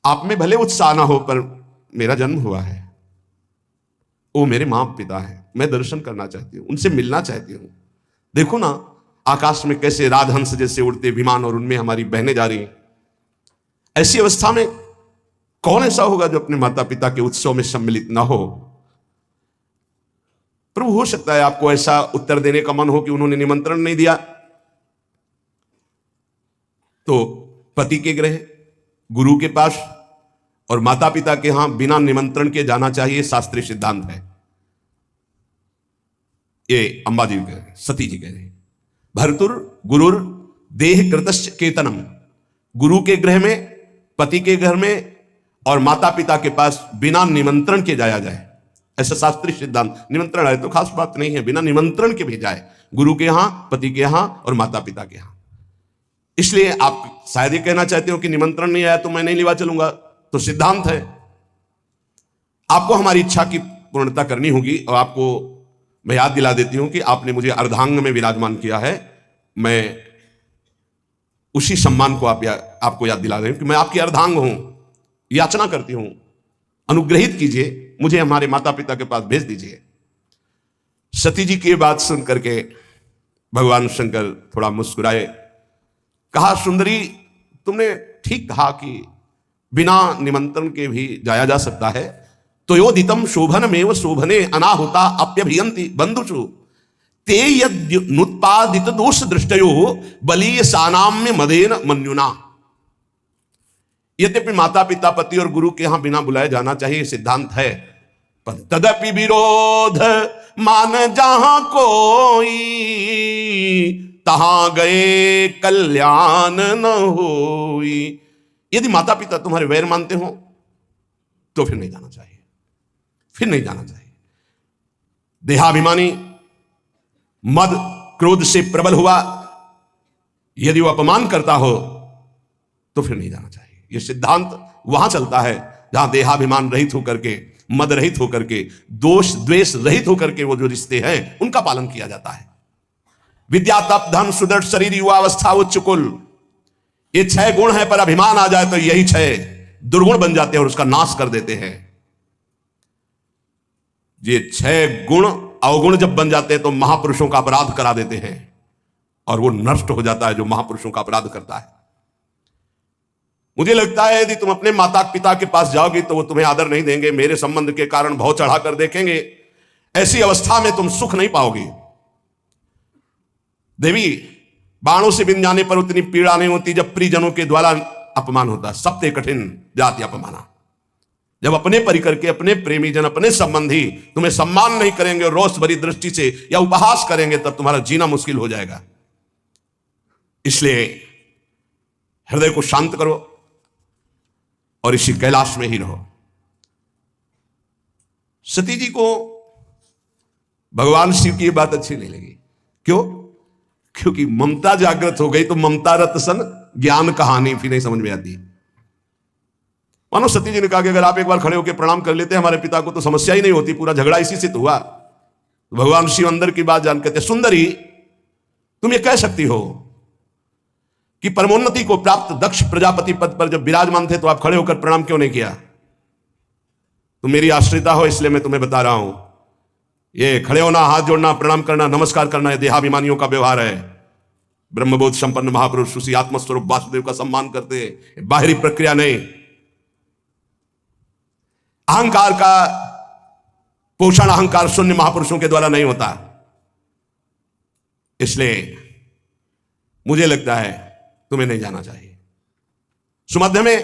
S1: आप में भले उत्साह ना हो पर मेरा जन्म हुआ है, वो मेरे मां पिता है, मैं दर्शन करना चाहती हूं, उनसे मिलना चाहती हूं। देखो ना आकाश में कैसे राजहंस जैसे उड़ते विमान और उनमें हमारी बहनें जा रही हैं। ऐसी अवस्था में कौन ऐसा होगा जो अपने माता पिता के उत्सव में सम्मिलित ना हो? प्रभु हो सकता है आपको ऐसा उत्तर देने का मन हो कि उन्होंने निमंत्रण नहीं दिया, तो पति के गृह, गुरु के पास और माता पिता के यहां बिना निमंत्रण के जाना चाहिए, शास्त्रीय सिद्धांत है। ये अंबाजी कह रहे, सती जी कह रहे, भर्तुर गुरुर देह कृतश्च केतनम, गुरु के गृह में, पति के घर में और माता पिता के पास बिना निमंत्रण के जाया जाए, ऐसा शास्त्रीय सिद्धांत। निमंत्रण आए तो खास बात नहीं है, बिना निमंत्रण के भी जाए, गुरु के यहां, पति के यहां और माता पिता के यहां। इसलिए आप शायद ये कहना चाहते हो कि निमंत्रण नहीं आया तो मैं नहीं लेवा चलूंगा, तो सिद्धांत है, आपको हमारी इच्छा की पूर्णता करनी होगी। और आपको मैं याद दिला देती हूं कि आपने मुझे अर्धांग में विराजमान किया है, मैं उसी सम्मान को आपको याद दिला रही हूं कि मैं आपकी अर्धांग हूं, याचना करती हूं, अनुग्रहित कीजिए, मुझे हमारे माता पिता के पास भेज दीजिए। सती जी की बात सुन करके भगवान शंकर थोड़ा मुस्कुराए, कहा सुंदरी तुमने ठीक कहा कि बिना निमंत्रण के भी जाया जा सकता है। तो योदितम शोभनमेव शोभने अनाहुता अप्यभियंति बंधुषु ते यदुत्पादित दोष दृष्टयो बलीय सानाम्य मदेन मन्युना। यद्यपि माता पिता पति और गुरु के यहां बिना बुलाए जाना चाहिए, सिद्धांत है, पर तदपि विरोध मान जहां कोई तहां गए कल्याण न होई। यदि माता पिता तुम्हारे वैर मानते हो तो फिर नहीं जाना चाहिए, फिर नहीं जाना चाहिए। देहाभिमानी मद क्रोध से प्रबल हुआ, यदि वो अपमान करता हो तो फिर नहीं जाना चाहिए। यह सिद्धांत वहां चलता है जहां देहाभिमान रहित होकर के, मद रहित होकर के, दोष द्वेष रहित होकर के वो जो रिश्ते हैं उनका पालन किया जाता है। विद्या तप धन सुदृढ़ शरीर युवावस्था उच्च कुल, ये 6 गुण है, पर अभिमान आ जाए तो यही 6 दुर्गुण बन जाते हैं और उसका नाश कर देते हैं। ये 6 गुण अवगुण जब बन जाते हैं तो महापुरुषों का अपराध करा देते हैं और वो नष्ट हो जाता है जो महापुरुषों का अपराध करता है। मुझे लगता है यदि तुम अपने माता पिता के पास जाओगी तो वो तुम्हें आदर नहीं देंगे, मेरे संबंध के कारण भाव चढ़ा कर देखेंगे। ऐसी अवस्था में तुम सुख नहीं पाओगी। देवी, बाणों से बिन जाने पर उतनी पीड़ा नहीं होती जब परिजनों के द्वारा अपमान होता। सबसे कठिन जाति अपमाना। जब अपने परिकर के, अपने प्रेमी जन, अपने संबंधी तुम्हें सम्मान नहीं करेंगे और रोष भरी दृष्टि से या उपहास करेंगे, तब तुम्हारा जीना मुश्किल हो जाएगा। इसलिए हृदय को शांत करो और इसी कैलाश में ही रहो। सती जी को भगवान शिव की बात अच्छी नहीं लगी। क्यों? क्योंकि ममता जागृत हो गई तो ममता रत सन ज्ञान कहानी फिर नहीं समझ में आती। मानो सती जी ने कहा कि अगर आप एक बार खड़े होकर प्रणाम कर लेते हमारे पिता को तो समस्या ही नहीं होती, पूरा झगड़ा इसी से तो हुआ। तो भगवान शिव अंदर की बात जान कहते, सुंदरी तुम ये कह सकती हो कि परमोन्नति को प्राप्त दक्ष प्रजापति पद पर जब विराजमान थे तो आप खड़े होकर प्रणाम क्यों नहीं किया? तुम मेरी आश्रिता हो इसलिए मैं तुम्हें बता रहा हूं, ये खड़े होना, हाथ जोड़ना, प्रणाम करना, नमस्कार करना, ये देहाभिमानियों का व्यवहार है। ब्रह्मबोध संपन्न महापुरुष उसी आत्मस्वरूप वासुदेव का सम्मान करते हैं, बाहरी प्रक्रिया नहीं। अहंकार का पोषण अहंकार शून्य महापुरुषों के द्वारा नहीं होता। इसलिए मुझे लगता है तुम्हें नहीं जाना चाहिए। सुमध्य में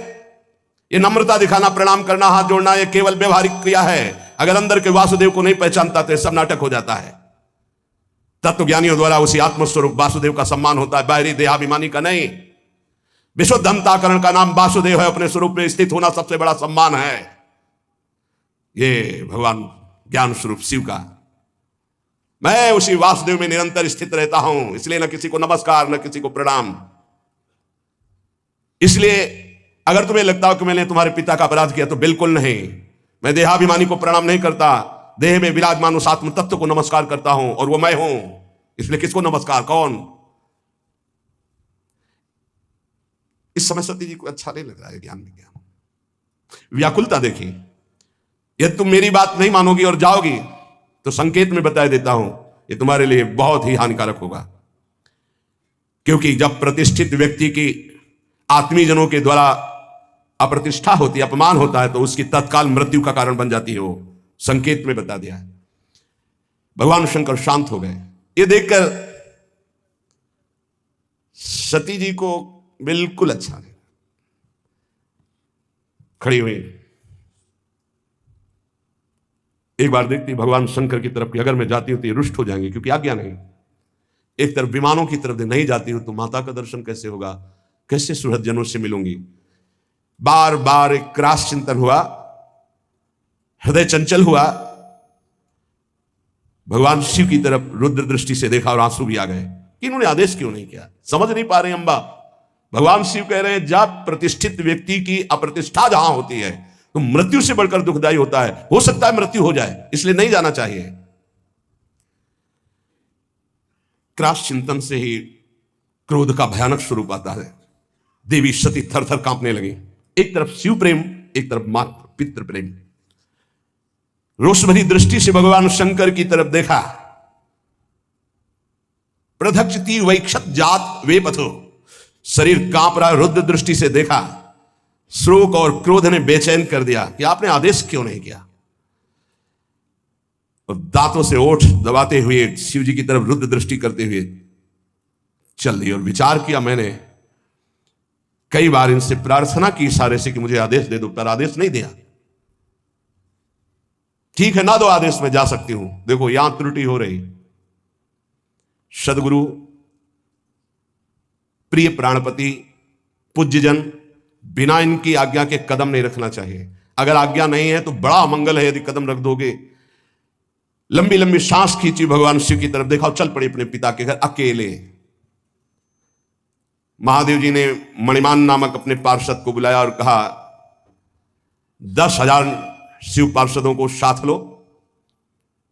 S1: ये नम्रता दिखाना, प्रणाम करना, हाथ जोड़ना, ये केवल व्यवहारिक क्रिया है। अगर अंदर के वासुदेव को नहीं पहचानता तो सब नाटक हो जाता है। तत्वज्ञानियों द्वारा उसी आत्मस्वरूप वासुदेव का सम्मान होता है, बाहरी देहाभिमानी का नहीं। विशुद्ध अंतःकरण का नाम वासुदेव है, अपने स्वरूप में स्थित होना सबसे बड़ा सम्मान है। ये भगवान ज्ञान स्वरूप शिव का, मैं उसी वासुदेव में निरंतर स्थित रहता हूं, इसलिए न किसी को नमस्कार न किसी को प्रणाम। इसलिए अगर तुम्हें लगता हो कि मैंने तुम्हारे पिता का अपराध किया तो बिल्कुल नहीं। मैं देहाभिमानी को प्रणाम नहीं करता, देह में विराजमान उस आत्म तत्व को नमस्कार करता हूं और वो मैं हूं। इसलिए किसको नमस्कार? कौन? इस समय सती जी को अच्छा नहीं लग रहा है ज्ञान विज्ञान। व्याकुलता देखिए। यदि तुम मेरी बात नहीं मानोगी और जाओगी तो संकेत में बता देता हूं ये तुम्हारे लिए बहुत ही हानिकारक होगा। क्योंकि जब प्रतिष्ठित व्यक्ति की आत्मीजनों के द्वारा अप्रतिष्ठा होती, अपमान होता है, तो उसकी तत्काल मृत्यु का कारण बन जाती है। वो संकेत में बता दिया है। भगवान शंकर शांत हो गए। ये देखकर सती जी को बिल्कुल अच्छा नहीं, खड़ी हुई एक बार देखती भगवान शंकर की तरफ कि अगर मैं जाती हूं तो ये रुष्ट हो जाएंगे, क्योंकि आज्ञा नहीं। एक तरफ विमानों की तरफ नहीं जाती हूं तो माता का दर्शन कैसे होगा, कैसे सुहृदजनों से मिलूंगी। बार बार एक क्रास चिंतन हुआ, हृदय चंचल हुआ। भगवान शिव की तरफ रुद्र दृष्टि से देखा और आंसू भी आ गए कि इन्होंने आदेश क्यों नहीं किया। समझ नहीं पा रहे अंबा। भगवान शिव कह रहे हैं जब प्रतिष्ठित व्यक्ति की अप्रतिष्ठा जहां होती है तो मृत्यु से बढ़कर दुखदायी होता है। हो सकता है मृत्यु हो जाए, इसलिए नहीं जाना चाहिए। क्रास चिंतन से ही क्रोध का भयानक स्वरूप आता है। देवी सती थर थर कांपने लगी। एक तरफ शिव प्रेम, एक तरफ मात्र पितृ प्रेम। रोष भरी दृष्टि से भगवान शंकर की तरफ देखा। प्रधक्षति वैक्षत जात वे पथो, शरीर कांप रहा। रुद्र दृष्टि से देखा। शोक और क्रोध ने बेचैन कर दिया कि आपने आदेश क्यों नहीं किया। और दांतों से ओठ दबाते हुए शिव जी की तरफ रुद्र दृष्टि करते हुए चल दी। और विचार किया मैंने कई बार इनसे प्रार्थना की इशारे से कि मुझे आदेश दे दो, पर आदेश नहीं दिया। ठीक है, ना दो आदेश, में जा सकती हूं। देखो यहां त्रुटि हो रही। सदगुरु, प्रिय प्राणपति, पूज्यजन, बिना इनकी आज्ञा के कदम नहीं रखना चाहिए। अगर आज्ञा नहीं है तो बड़ा अमंगल है यदि कदम रख दोगे। लंबी लंबी सांस खींची, भगवान शिव की तरफ देखा और चल पड़े अपने पिता के घर अकेले। महादेव जी ने मणिमान नामक अपने पार्षद को बुलाया और कहा 10,000 शिव पार्षदों को साथ लो,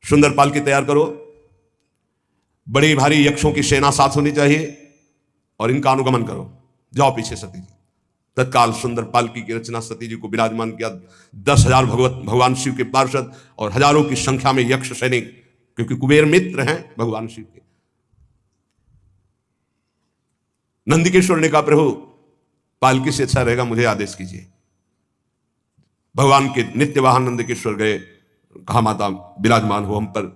S1: सुंदर पालकी तैयार करो, बड़ी भारी यक्षों की सेना साथ होनी चाहिए और इनका अनुगमन करो। जाओ पीछे सती जी। तत्काल सुंदर पालकी की रचना सती जी को विराजमान किया। 10,000 भगवान शिव के पार्षद और हजारों की संख्या में यक्ष सैनिक, क्योंकि कुबेर मित्र हैं भगवान शिव के। नंदिकेश्वर ने कहा प्रभु पालकी से अच्छा रहेगा, मुझे आदेश कीजिए। भगवान के नित्य वाहन नंदिकेश्वर गए। कहा माता विराजमान हो हम पर।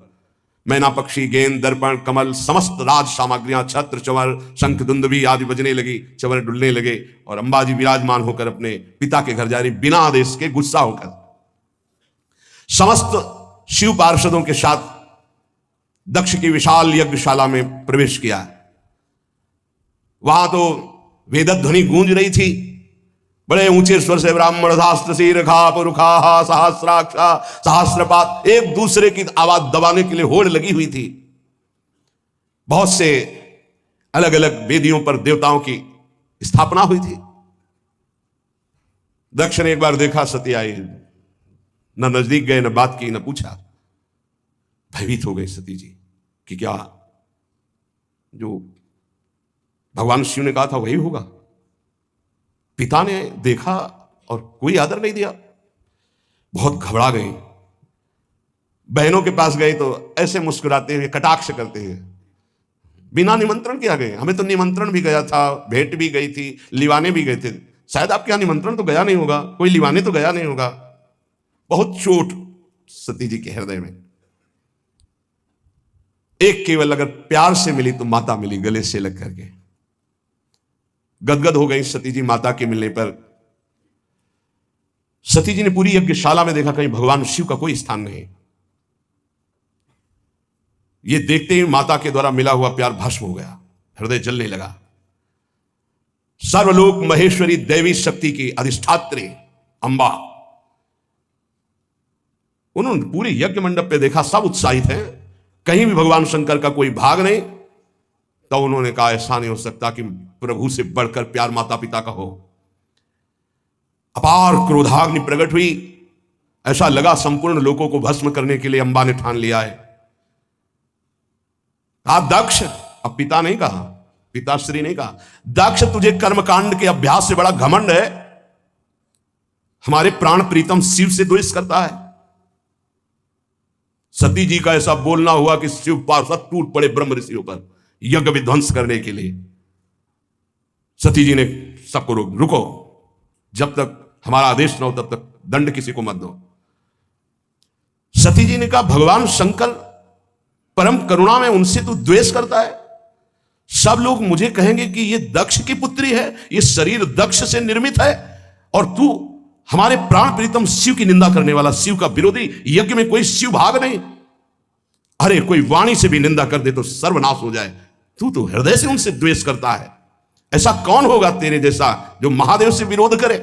S1: मैना पक्षी, गेंद, दर्पण, कमल, समस्त राज सामग्रियां, छत्र, चंवर, शंख, दुंदुभी आदि बजने लगी। चंवर डुलने लगे और अंबाजी विराजमान होकर अपने पिता के घर जा रही, बिना आदेश के, गुस्सा होकर। समस्त शिव पार्षदों के साथ दक्ष की विशाल यज्ञशाला में प्रवेश किया। वहां तो वेदध्वनि गूंज रही थी। बड़े ऊंचे स्वर से ब्राह्मण शास्त्र शीर्षा पुरुखा सहस्राक्षा सहस्रपात, एक दूसरे की आवाज दबाने के लिए होड़ लगी हुई थी। बहुत से अलग अलग वेदियों पर देवताओं की स्थापना हुई थी। दक्ष ने एक बार देखा सती आई, न नजदीक गए, न बात की, न पूछा। भयभीत हो गई सती जी कि क्या जो भगवान शिव ने कहा था वही होगा। पिता ने देखा और कोई आदर नहीं दिया। बहुत घबरा गई। बहनों के पास गए तो ऐसे मुस्कुराते हुए, कटाक्ष करते हुए, बिना निमंत्रण के आ गए। हमें तो निमंत्रण भी गया था, भेंट भी गई थी, लिवाने भी गए थे। शायद आपके यहां निमंत्रण तो गया नहीं होगा, कोई लिवाने तो गया नहीं होगा। बहुत चोट सती जी के हृदय में। एक केवल अगर प्यार से मिली तो माता मिली, गले से लग करके। गदगद हो गई सती जी माता के मिलने पर। सती जी ने पूरी यज्ञशाला में देखा कहीं भगवान शिव का कोई स्थान नहीं। ये देखते ही माता के द्वारा मिला हुआ प्यार भस्म हो गया, हृदय जलने लगा। सर्वलोक महेश्वरी देवी शक्ति की अधिष्ठात्री अंबा, उन्होंने पूरे यज्ञ मंडप पे देखा, सब उत्साहित हैं, कहीं भी भगवान शंकर का कोई भाग नहीं। तो उन्होंने कहा ऐसा नहीं हो सकता कि प्रभु से बढ़कर प्यार माता पिता का हो। अपार क्रोधाग्नि प्रकट हुई। ऐसा लगा संपूर्ण लोगों को भस्म करने के लिए अंबा ने ठान लिया है। कहा दक्ष, अब पिता नहीं कहा, पिताश्री नहीं कहा, दक्ष तुझे कर्मकांड के अभ्यास से बड़ा घमंड है। हमारे प्राण प्रीतम शिव से द्वेष करता है। सती जी का ऐसा बोलना हुआ कि शिव पार्षद टूट पड़े ब्रह्म ऋषियों पर यज्ञ विध्वंस करने के लिए। सती जी ने सबको रुको, जब तक हमारा आदेश न हो तब तक दंड किसी को मत दो। सती जी ने कहा भगवान शंकर परम करुणा में उनसे तू द्वेष करता है। सब लोग मुझे कहेंगे कि ये दक्ष की पुत्री है, ये शरीर दक्ष से निर्मित है, और तू हमारे प्राण प्रीतम शिव की निंदा करने वाला, शिव का विरोधी, यज्ञ में कोई शिव भाग नहीं। अरे कोई वाणी से भी निंदा कर दे तो सर्वनाश हो जाए, तू तो हृदय से उनसे द्वेष करता है। ऐसा कौन होगा तेरे जैसा जो महादेव से विरोध करे?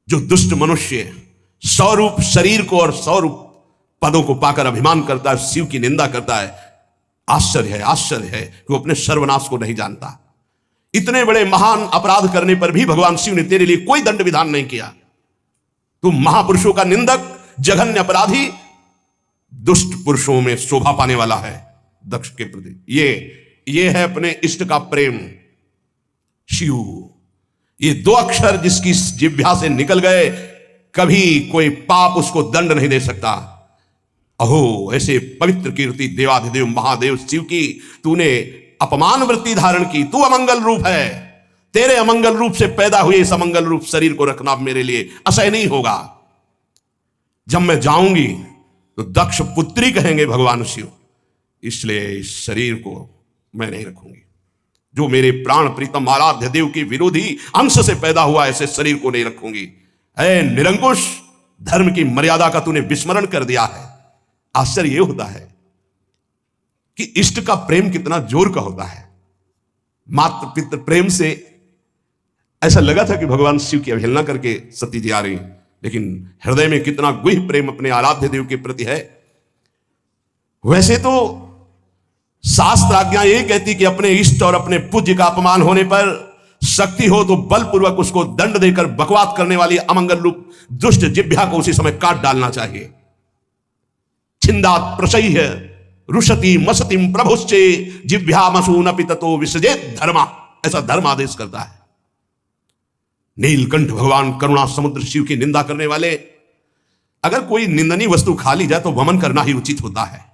S1: जो दुष्ट मनुष्य स्वरूप शरीर को और स्वरूप पदों को पाकर अभिमान करता है, शिव की निंदा करता है, आश्चर्य है कि वो अपने सर्वनाश को नहीं जानता। इतने बड़े महान अपराध करने पर भी भगवान शिव ने तेरे लिए कोई दंड विधान नहीं किया। तू महापुरुषों का निंदक, जघन्य अपराधी, दुष्ट पुरुषों में शोभा पाने वाला है दक्ष के प्रति। ये है अपने इष्ट का प्रेम, शिव। ये दो अक्षर जिसकी जिह्वा से निकल गए, कभी कोई पाप उसको दंड नहीं दे सकता। अहो ऐसे पवित्र कीर्ति देवाधिदेव महादेव शिव की तूने अपमान वृत्ति धारण की। तू अमंगल रूप है, तेरे अमंगल रूप से पैदा हुए इस अमंगल रूप शरीर को रखना मेरे लिए असह्य नहीं होगा। जब मैं जाऊंगी तो दक्ष पुत्री कहेंगे भगवान शिव, इसलिए इस शरीर को मैं नहीं रखूंगी। जो मेरे प्राण प्रीतम आराध्य देव की विरोधी अंश से पैदा हुआ ऐसे शरीर को नहीं रखूंगी। है निरंकुश, धर्म की मर्यादा का तूने विस्मरण कर दिया है। आश्चर्य यह होता है कि इष्ट का प्रेम कितना जोर का होता है। मात्र पितृ प्रेम से ऐसा लगा था कि भगवान शिव की अवहेलना करके सती जी आ रही, लेकिन हृदय में कितना गुह प्रेम अपने आराध्य देव के प्रति है। वैसे तो शास्त्र आज्ञा यही कहती कि अपने इष्ट और अपने पूज्य का अपमान होने पर शक्ति हो तो बलपूर्वक उसको दंड देकर बकवाद करने वाली अमंगल रूप दुष्ट जिह्वा को उसी समय काट डालना चाहिए। छिंदात प्रशय्य रुशति मसतिम प्रभुश्चे जिह्वामसूनपि ततो विसजेत धर्मा, ऐसा धर्म आदेश करता है। नीलकंठ भगवान करुणा समुद्र शिव की निंदा करने वाले, अगर कोई निंदनीय वस्तु खा ली जाए तो वमन करना ही उचित होता है।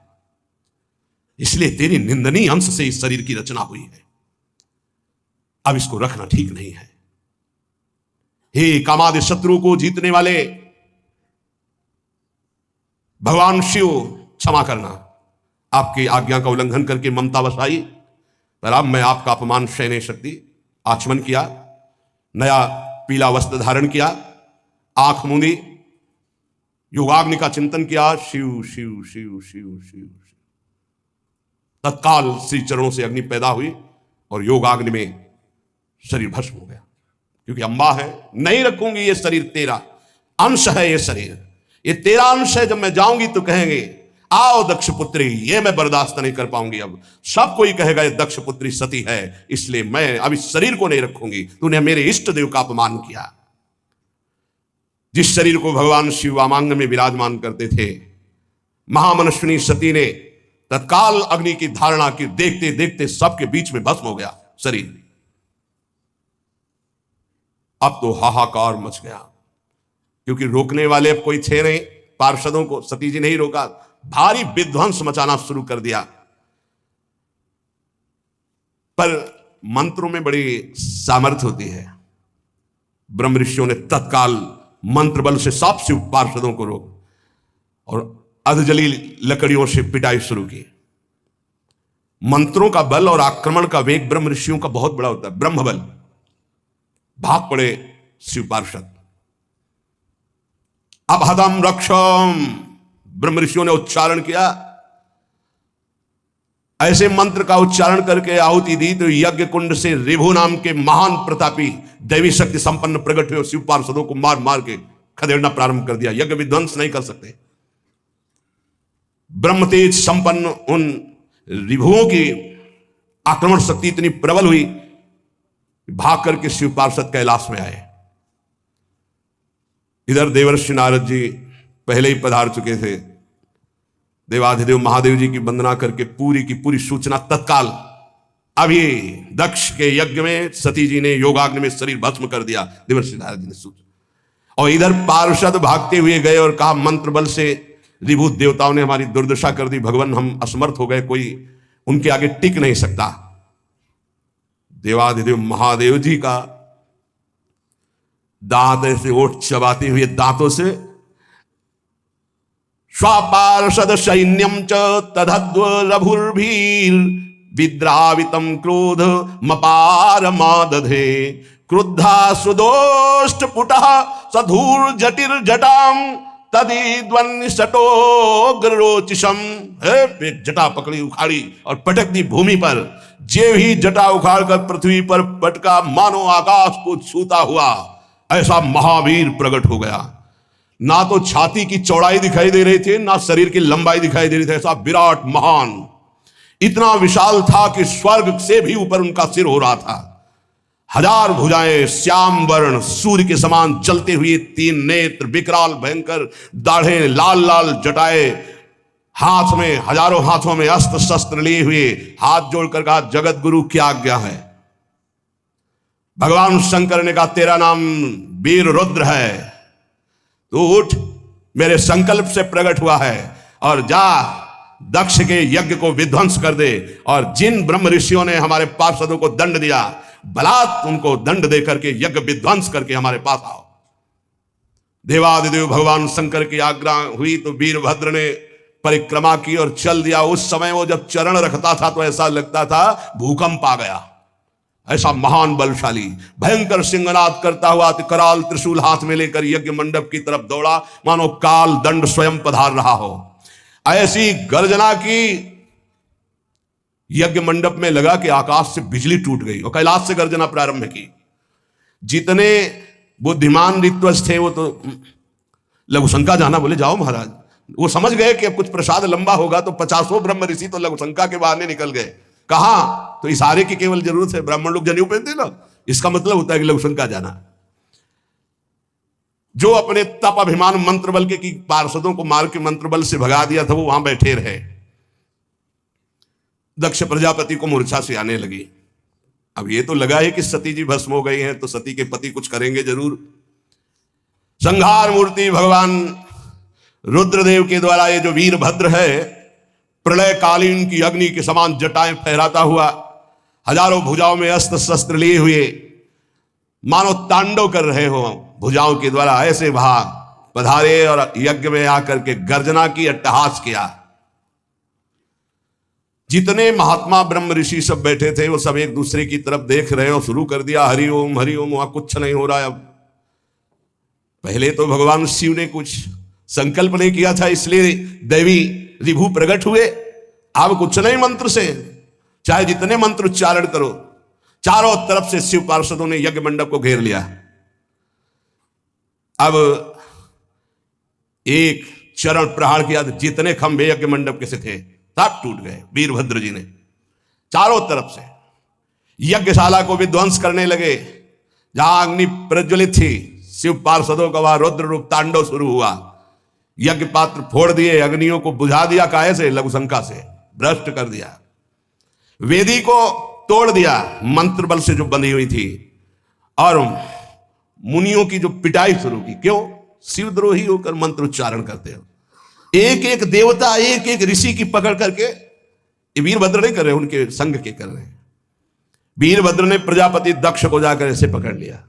S1: इसलिए तेरी निंदनीय अंश से इस शरीर की रचना हुई है, अब इसको रखना ठीक नहीं है। हे कामादि शत्रु को जीतने वाले भगवान शिव, क्षमा करना, आपकी आज्ञा का उल्लंघन करके ममता वसाई, पर अब मैं आपका अपमान सह नहीं सकती। आचमन किया, नया पीला वस्त्र धारण किया, आंख मूंदी, योगाग्नि का चिंतन किया, शिव शिव शिव शिव शिव। तत्काल श्री चरणों से अग्नि पैदा हुई और योगाग्नि में शरीर भस्म हो गया। क्योंकि अम्बा है, नहीं रखूंगी ये शरीर, तेरा अंश है ये शरीर, ये तेरा अंश है। जब मैं जाऊंगी तो कहेंगे आओ दक्ष पुत्री, ये मैं बर्दाश्त नहीं कर पाऊंगी। अब सब कोई कहेगा ये दक्ष पुत्री सती है, इसलिए मैं अब इस शरीर को नहीं रखूंगी। तूने मेरे इष्ट देव का अपमान किया। जिस शरीर को भगवान शिव वामांग में विराजमान करते थे, महामनस्विनी सती ने तत्काल अग्नि की धारणा की, देखते देखते सबके बीच में भस्म हो गया शरीर। अब तो हाहाकार मच गया, क्योंकि रोकने वाले अब कोई थे नहीं। पार्षदों को सती जी ने ही रोका, भारी विध्वंस मचाना शुरू कर दिया। पर मंत्रों में बड़ी सामर्थ्य होती है। ब्रह्म ऋषियों ने तत्काल मंत्र बल से सब शिव पार्षदों को रोक और अधजली लकड़ियों से पिटाई शुरू की। मंत्रों का बल और आक्रमण का वेग ब्रह्म ऋषियों का बहुत बड़ा होता है। ब्रह्म बल, भाग पड़े शिव पार्षद। अभदम रक्षम, ब्रह्म ऋषियों ने उच्चारण किया। ऐसे मंत्र का उच्चारण करके आहुति दी तो यज्ञ कुंड से रिभु नाम के महान प्रतापी दैवी शक्ति संपन्न प्रकट हुए, शिव पार्षदों को मार मार के खदेड़ना प्रारंभ कर दिया। यज्ञ विध्वंस नहीं कर सकते। ब्रह्म तेज संपन्न उन रिभुओं की आक्रमण शक्ति इतनी प्रबल हुई, भाग करके शिव पार्षद कैलाश में आए। इधर देवर्षि नारद जी पहले ही पधार चुके थे। देवाधिदेव महादेव जी की वंदना करके पूरी की पूरी सूचना तत्काल, अभी दक्ष के यज्ञ में सती जी ने योगाग्नि में शरीर भस्म कर दिया। देवर्षि नारद जी ने सूचना, और इधर पार्षद भागते हुए गए और कहा मंत्र बल से रिभु देवताओं ने हमारी दुर्दशा कर दी, भगवान हम असमर्थ हो गए, कोई उनके आगे टिक नहीं सकता। देवाधिदेव महादेव जी का दांत ऐसे ओठ चबाते हुए दांतों से स्वापार्षद सैन्यम च तदध्वरभुर्भीर विद्रावितम क्रोध मपार मादधे क्रुद्धा सुदोष्ट पुटः सधूर जटिर जटाम तदिद्वन्नि सटोग्रोचिशम। एक जटा पकड़ी उखाड़ी और पटक दी भूमि पर। जे ही जटा उखाड़ कर पृथ्वी पर पटका मानो आकाश को छूता हुआ ऐसा महावीर प्रकट हो गया। ना तो छाती की चौड़ाई दिखाई दे रही थी, ना शरीर की लंबाई दिखाई दे रही थी। ऐसा विराट महान, इतना विशाल था कि स्वर्ग से भी ऊपर उनका सिर हो रहा था। हजार भुजाएं, श्याम वर्ण, सूर्य के समान चलते हुए 3 नेत्र, विकराल भयंकर दाढ़े, लाल लाल जटाए, हाथ में हजारों हाथों में अस्त्र शस्त्र लिए हुए, हाथ जोड़कर कहा जगत गुरु क्या आज्ञा है। भगवान शंकर ने कहा तेरा नाम वीर रुद्र है, तू उठ, मेरे संकल्प से प्रकट हुआ है, और जा दक्ष के यज्ञ को विध्वंस कर दे, और जिन ब्रह्म ऋषियों ने हमारे पार्षदों को दंड दिया बलात् उनको दंड दे करके यज्ञ विध्वंस करके हमारे पास आओ। देवादिदेव भगवान शंकर की आज्ञा हुई तो वीरभद्र ने परिक्रमा की और चल दिया। उस समय वो जब चरण रखता था तो ऐसा लगता था भूकंप आ गया। ऐसा महान बलशाली भयंकर सिंहनाद करता हुआ कराल त्रिशूल हाथ में लेकर यज्ञ मंडप की तरफ दौड़ा, मानो काल दंड स्वयं पधार रहा हो। ऐसी गर्जना की यज्ञ मंडप में लगा कि आकाश से बिजली टूट गई और कैलाश से गर्जना प्रारंभ की। जितने बुद्धिमान ऋत्वज थे वो तो लघुशंका जाना बोले जाओ महाराज। वो समझ गए कि अब कुछ प्रसाद लंबा होगा तो 50 ब्रह्म ऋषि तो लघुशंका के बहाने निकल गए। कहा तो इशारे की केवल जरूरत है, ब्राह्मण लोग जनेऊ पहनते ना, इसका मतलब होता है कि लघुशंका जाना। जो अपने तप अभिमान मंत्र बल के की पार्षदों को मार के मंत्र बल से भगा दिया था वो वहां बैठे रहे। दक्ष प्रजापति को मूर्छा से आने लगी। अब ये तो लगा है कि सती जी भस्म हो गई हैं तो सती के पति कुछ करेंगे जरूर। संहार मूर्ति भगवान रुद्रदेव के द्वारा ये जो वीरभद्र है प्रलय कालीन की अग्नि के समान जटाएं फहराता हुआ, हजारों भुजाओं में अस्त्र शस्त्र लिए हुए, मानो तांडव कर रहे हो भुजाओं के द्वारा, ऐसे वहां पधारे और यज्ञ में आकर के गर्जना की, अट्टहास किया। जितने महात्मा ब्रह्म ऋषि सब बैठे थे वो सब एक दूसरे की तरफ देख रहे और शुरू कर दिया हरिओम हरिओम। वहां कुछ नहीं हो रहा है। अब पहले तो भगवान शिव ने कुछ संकल्प नहीं किया था इसलिए दैवी रिभु प्रकट हुए। अब कुछ नहीं, मंत्र से चाहे जितने मंत्र उच्चारण करो, चारों तरफ से शिव पार्षदों ने यज्ञ मंडप को घेर लिया। अब एक चरण प्रहार किया तो जितने खंभे यज्ञ मंडप के से थे सब टूट गए। वीरभद्र जी ने चारों तरफ से यज्ञशाला को विध्वंस करने लगे। जहां अग्नि प्रज्वलित थी शिव पार्षदों का वहां रुद्र रूप तांडव शुरू हुआ। यज्ञ पात्र फोड़ दिए, अग्नियों को बुझा दिया, काहे से? लघुशंका से भ्रष्ट कर दिया। वेदी को तोड़ दिया मंत्र बल से जो बंधी हुई थी, और मुनियों की जो पिटाई शुरू की। क्यों? शिवद्रोही होकर मंत्र उच्चारण करते हो। एक एक देवता, एक एक ऋषि की पकड़ करके, ये वीरभद्र नहीं कर रहे, उनके संग के कर रहे हैं। वीरभद्र ने प्रजापति दक्ष को जाकर ऐसे पकड़ लिया।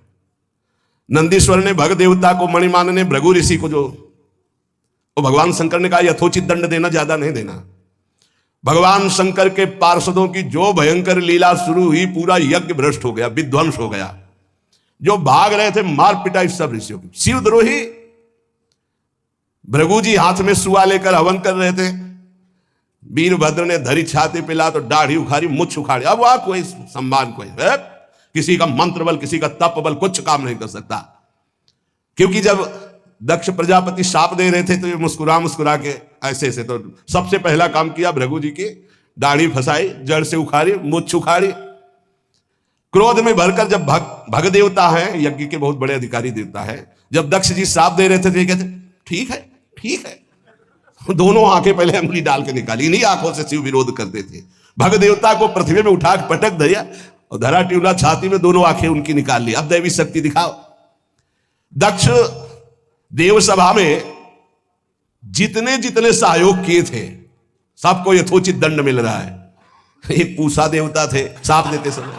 S1: नंदीश्वर ने भग देवता को, मणिमान ने भृगु ऋषि को, जो भगवान शंकर ने कहा यथोचित दंड देना, ज्यादा नहीं देना। भगवान शंकर के पार्षदों की जो भयंकर लीला शुरू हुई, पूरा यज्ञ भ्रष्ट हो गया, विध्वंस हो गया। जो भाग रहे थे मार पिटाई सब ऋषियों की। शिवद्रोही भृगु जी हाथ में सुआ लेकर हवन कर रहे थे। वीरभद्र ने धरी छाती पिला तो दाढ़ी उखाड़ी, मुछ उखाड़ी। अब वहां कोई सम्मान, कोई किसी का मंत्र बल, किसी का तप बल कुछ काम नहीं कर सकता। क्योंकि जब दक्ष प्रजापति शाप दे रहे थे तो ये मुस्कुरा मुस्कुरा के ऐसे ऐसे, तो सबसे पहला काम किया भृगु जी की दाढ़ी फंसाई, जड़ से उखाड़ी, मुछ उखाड़ी। क्रोध में भरकर जब भग देवता है, यज्ञ के बहुत बड़े अधिकारी देवता है, जब दक्ष जी शाप दे रहे थे तो ये कहते ठीक है ठीक है। दोनों आंखें पहले अंगुली डाल के निकाली, इन्हीं आंखों से शिव विरोध करते थे। भग देवता को पृथ्वी में उठा के पटक दिया और धरा टिवला छाती में दोनों आंखें उनकी निकाल ली। अब दैवी शक्ति दिखाओ। दक्ष देव सभा में जितने जितने सहयोग किए थे सबको यथोचित दंड मिल रहा है। एक पूषा देवता थे, साप देते समय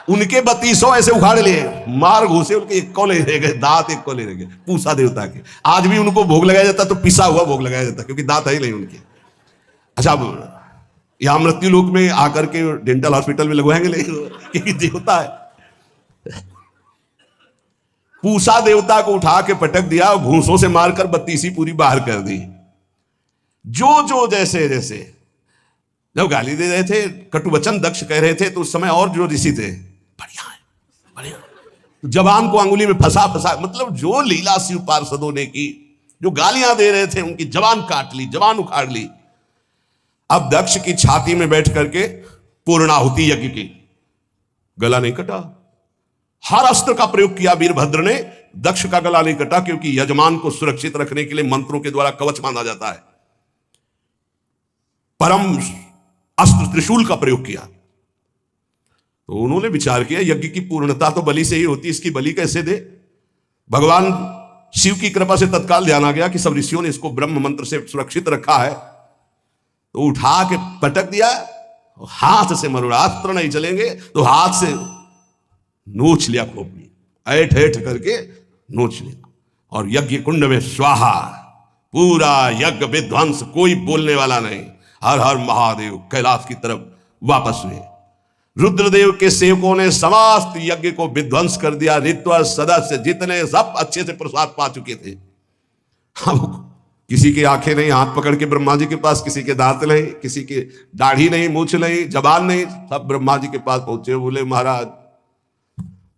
S1: उनके 3200 ऐसे उखाड़ लिए, मार घुसे, उनके एक कोले रह गए, दांत एक कोले रह गए पूसा देवता के। आज भी उनको भोग लगाया जाता तो पिसा हुआ भोग लगाया जाता, क्योंकि दांत है ही नहीं उनके। अच्छा, अब यहां मृत्यु लोक में आकर के डेंटल हॉस्पिटल में लगवाएंगे, लेकिन क्योंकि देवता है। पूसा देवता को उठा के पटक दिया, घूंसों से मारकर 32 पूरी बाहर कर दी। जो जैसे जैसे जब गाली दे रहे थे, कटुवचन दक्ष कह रहे थे, तो उस समय और जो ऋषि थे, बढ़िया है बढ़िया, जबान को अंगुली में फंसा फंसा, मतलब जो लीला शिव पार्षदों ने की, जो गालियां दे रहे थे, उनकी जबान काट ली, जबान उखाड़ ली। अब दक्ष की छाती में बैठ करके पूर्णाहुति यज्ञ की, गला नहीं कटा, हर अस्त्र का प्रयोग किया वीरभद्र ने, दक्ष का गला नहीं कटा, क्योंकि यजमान को सुरक्षित रखने के लिए मंत्रों के द्वारा कवच बांधा जाता है। परम अस्त्र त्रिशूल का प्रयोग किया। तो उन्होंने विचार किया, यज्ञ की पूर्णता तो बलि से ही होती, इसकी बलि कैसे दे। भगवान शिव की कृपा से तत्काल ध्यान आ गया कि सब ऋषियों ने इसको ब्रह्म मंत्र से सुरक्षित रखा है, तो उठा के पटक दिया। हाथ से मरोड़ा, अस्त्र नहीं चलेंगे तो हाथ से नोच लिया खोपड़ी, ऐठ ऐठ करके नोच लिया, और यज्ञ कुंड में स्वाहा, पूरा यज्ञ विध्वंस, कोई बोलने वाला नहीं। हर हर महादेव कैलाश की तरफ वापस हुए। रुद्रदेव के सेवकों ने समस्त यज्ञ को विध्वंस कर दिया। ऋत्व सदस्य जितने सब अच्छे से प्रसाद पा चुके थे। अब किसी की आंखें नहीं, हाथ पकड़ के ब्रह्मा जी के पास, किसी के दांत नहीं, किसी की दाढ़ी नहीं, मूछ नहीं, जबान नहीं, सब ब्रह्मा जी के पास पहुंचे। बोले महाराज,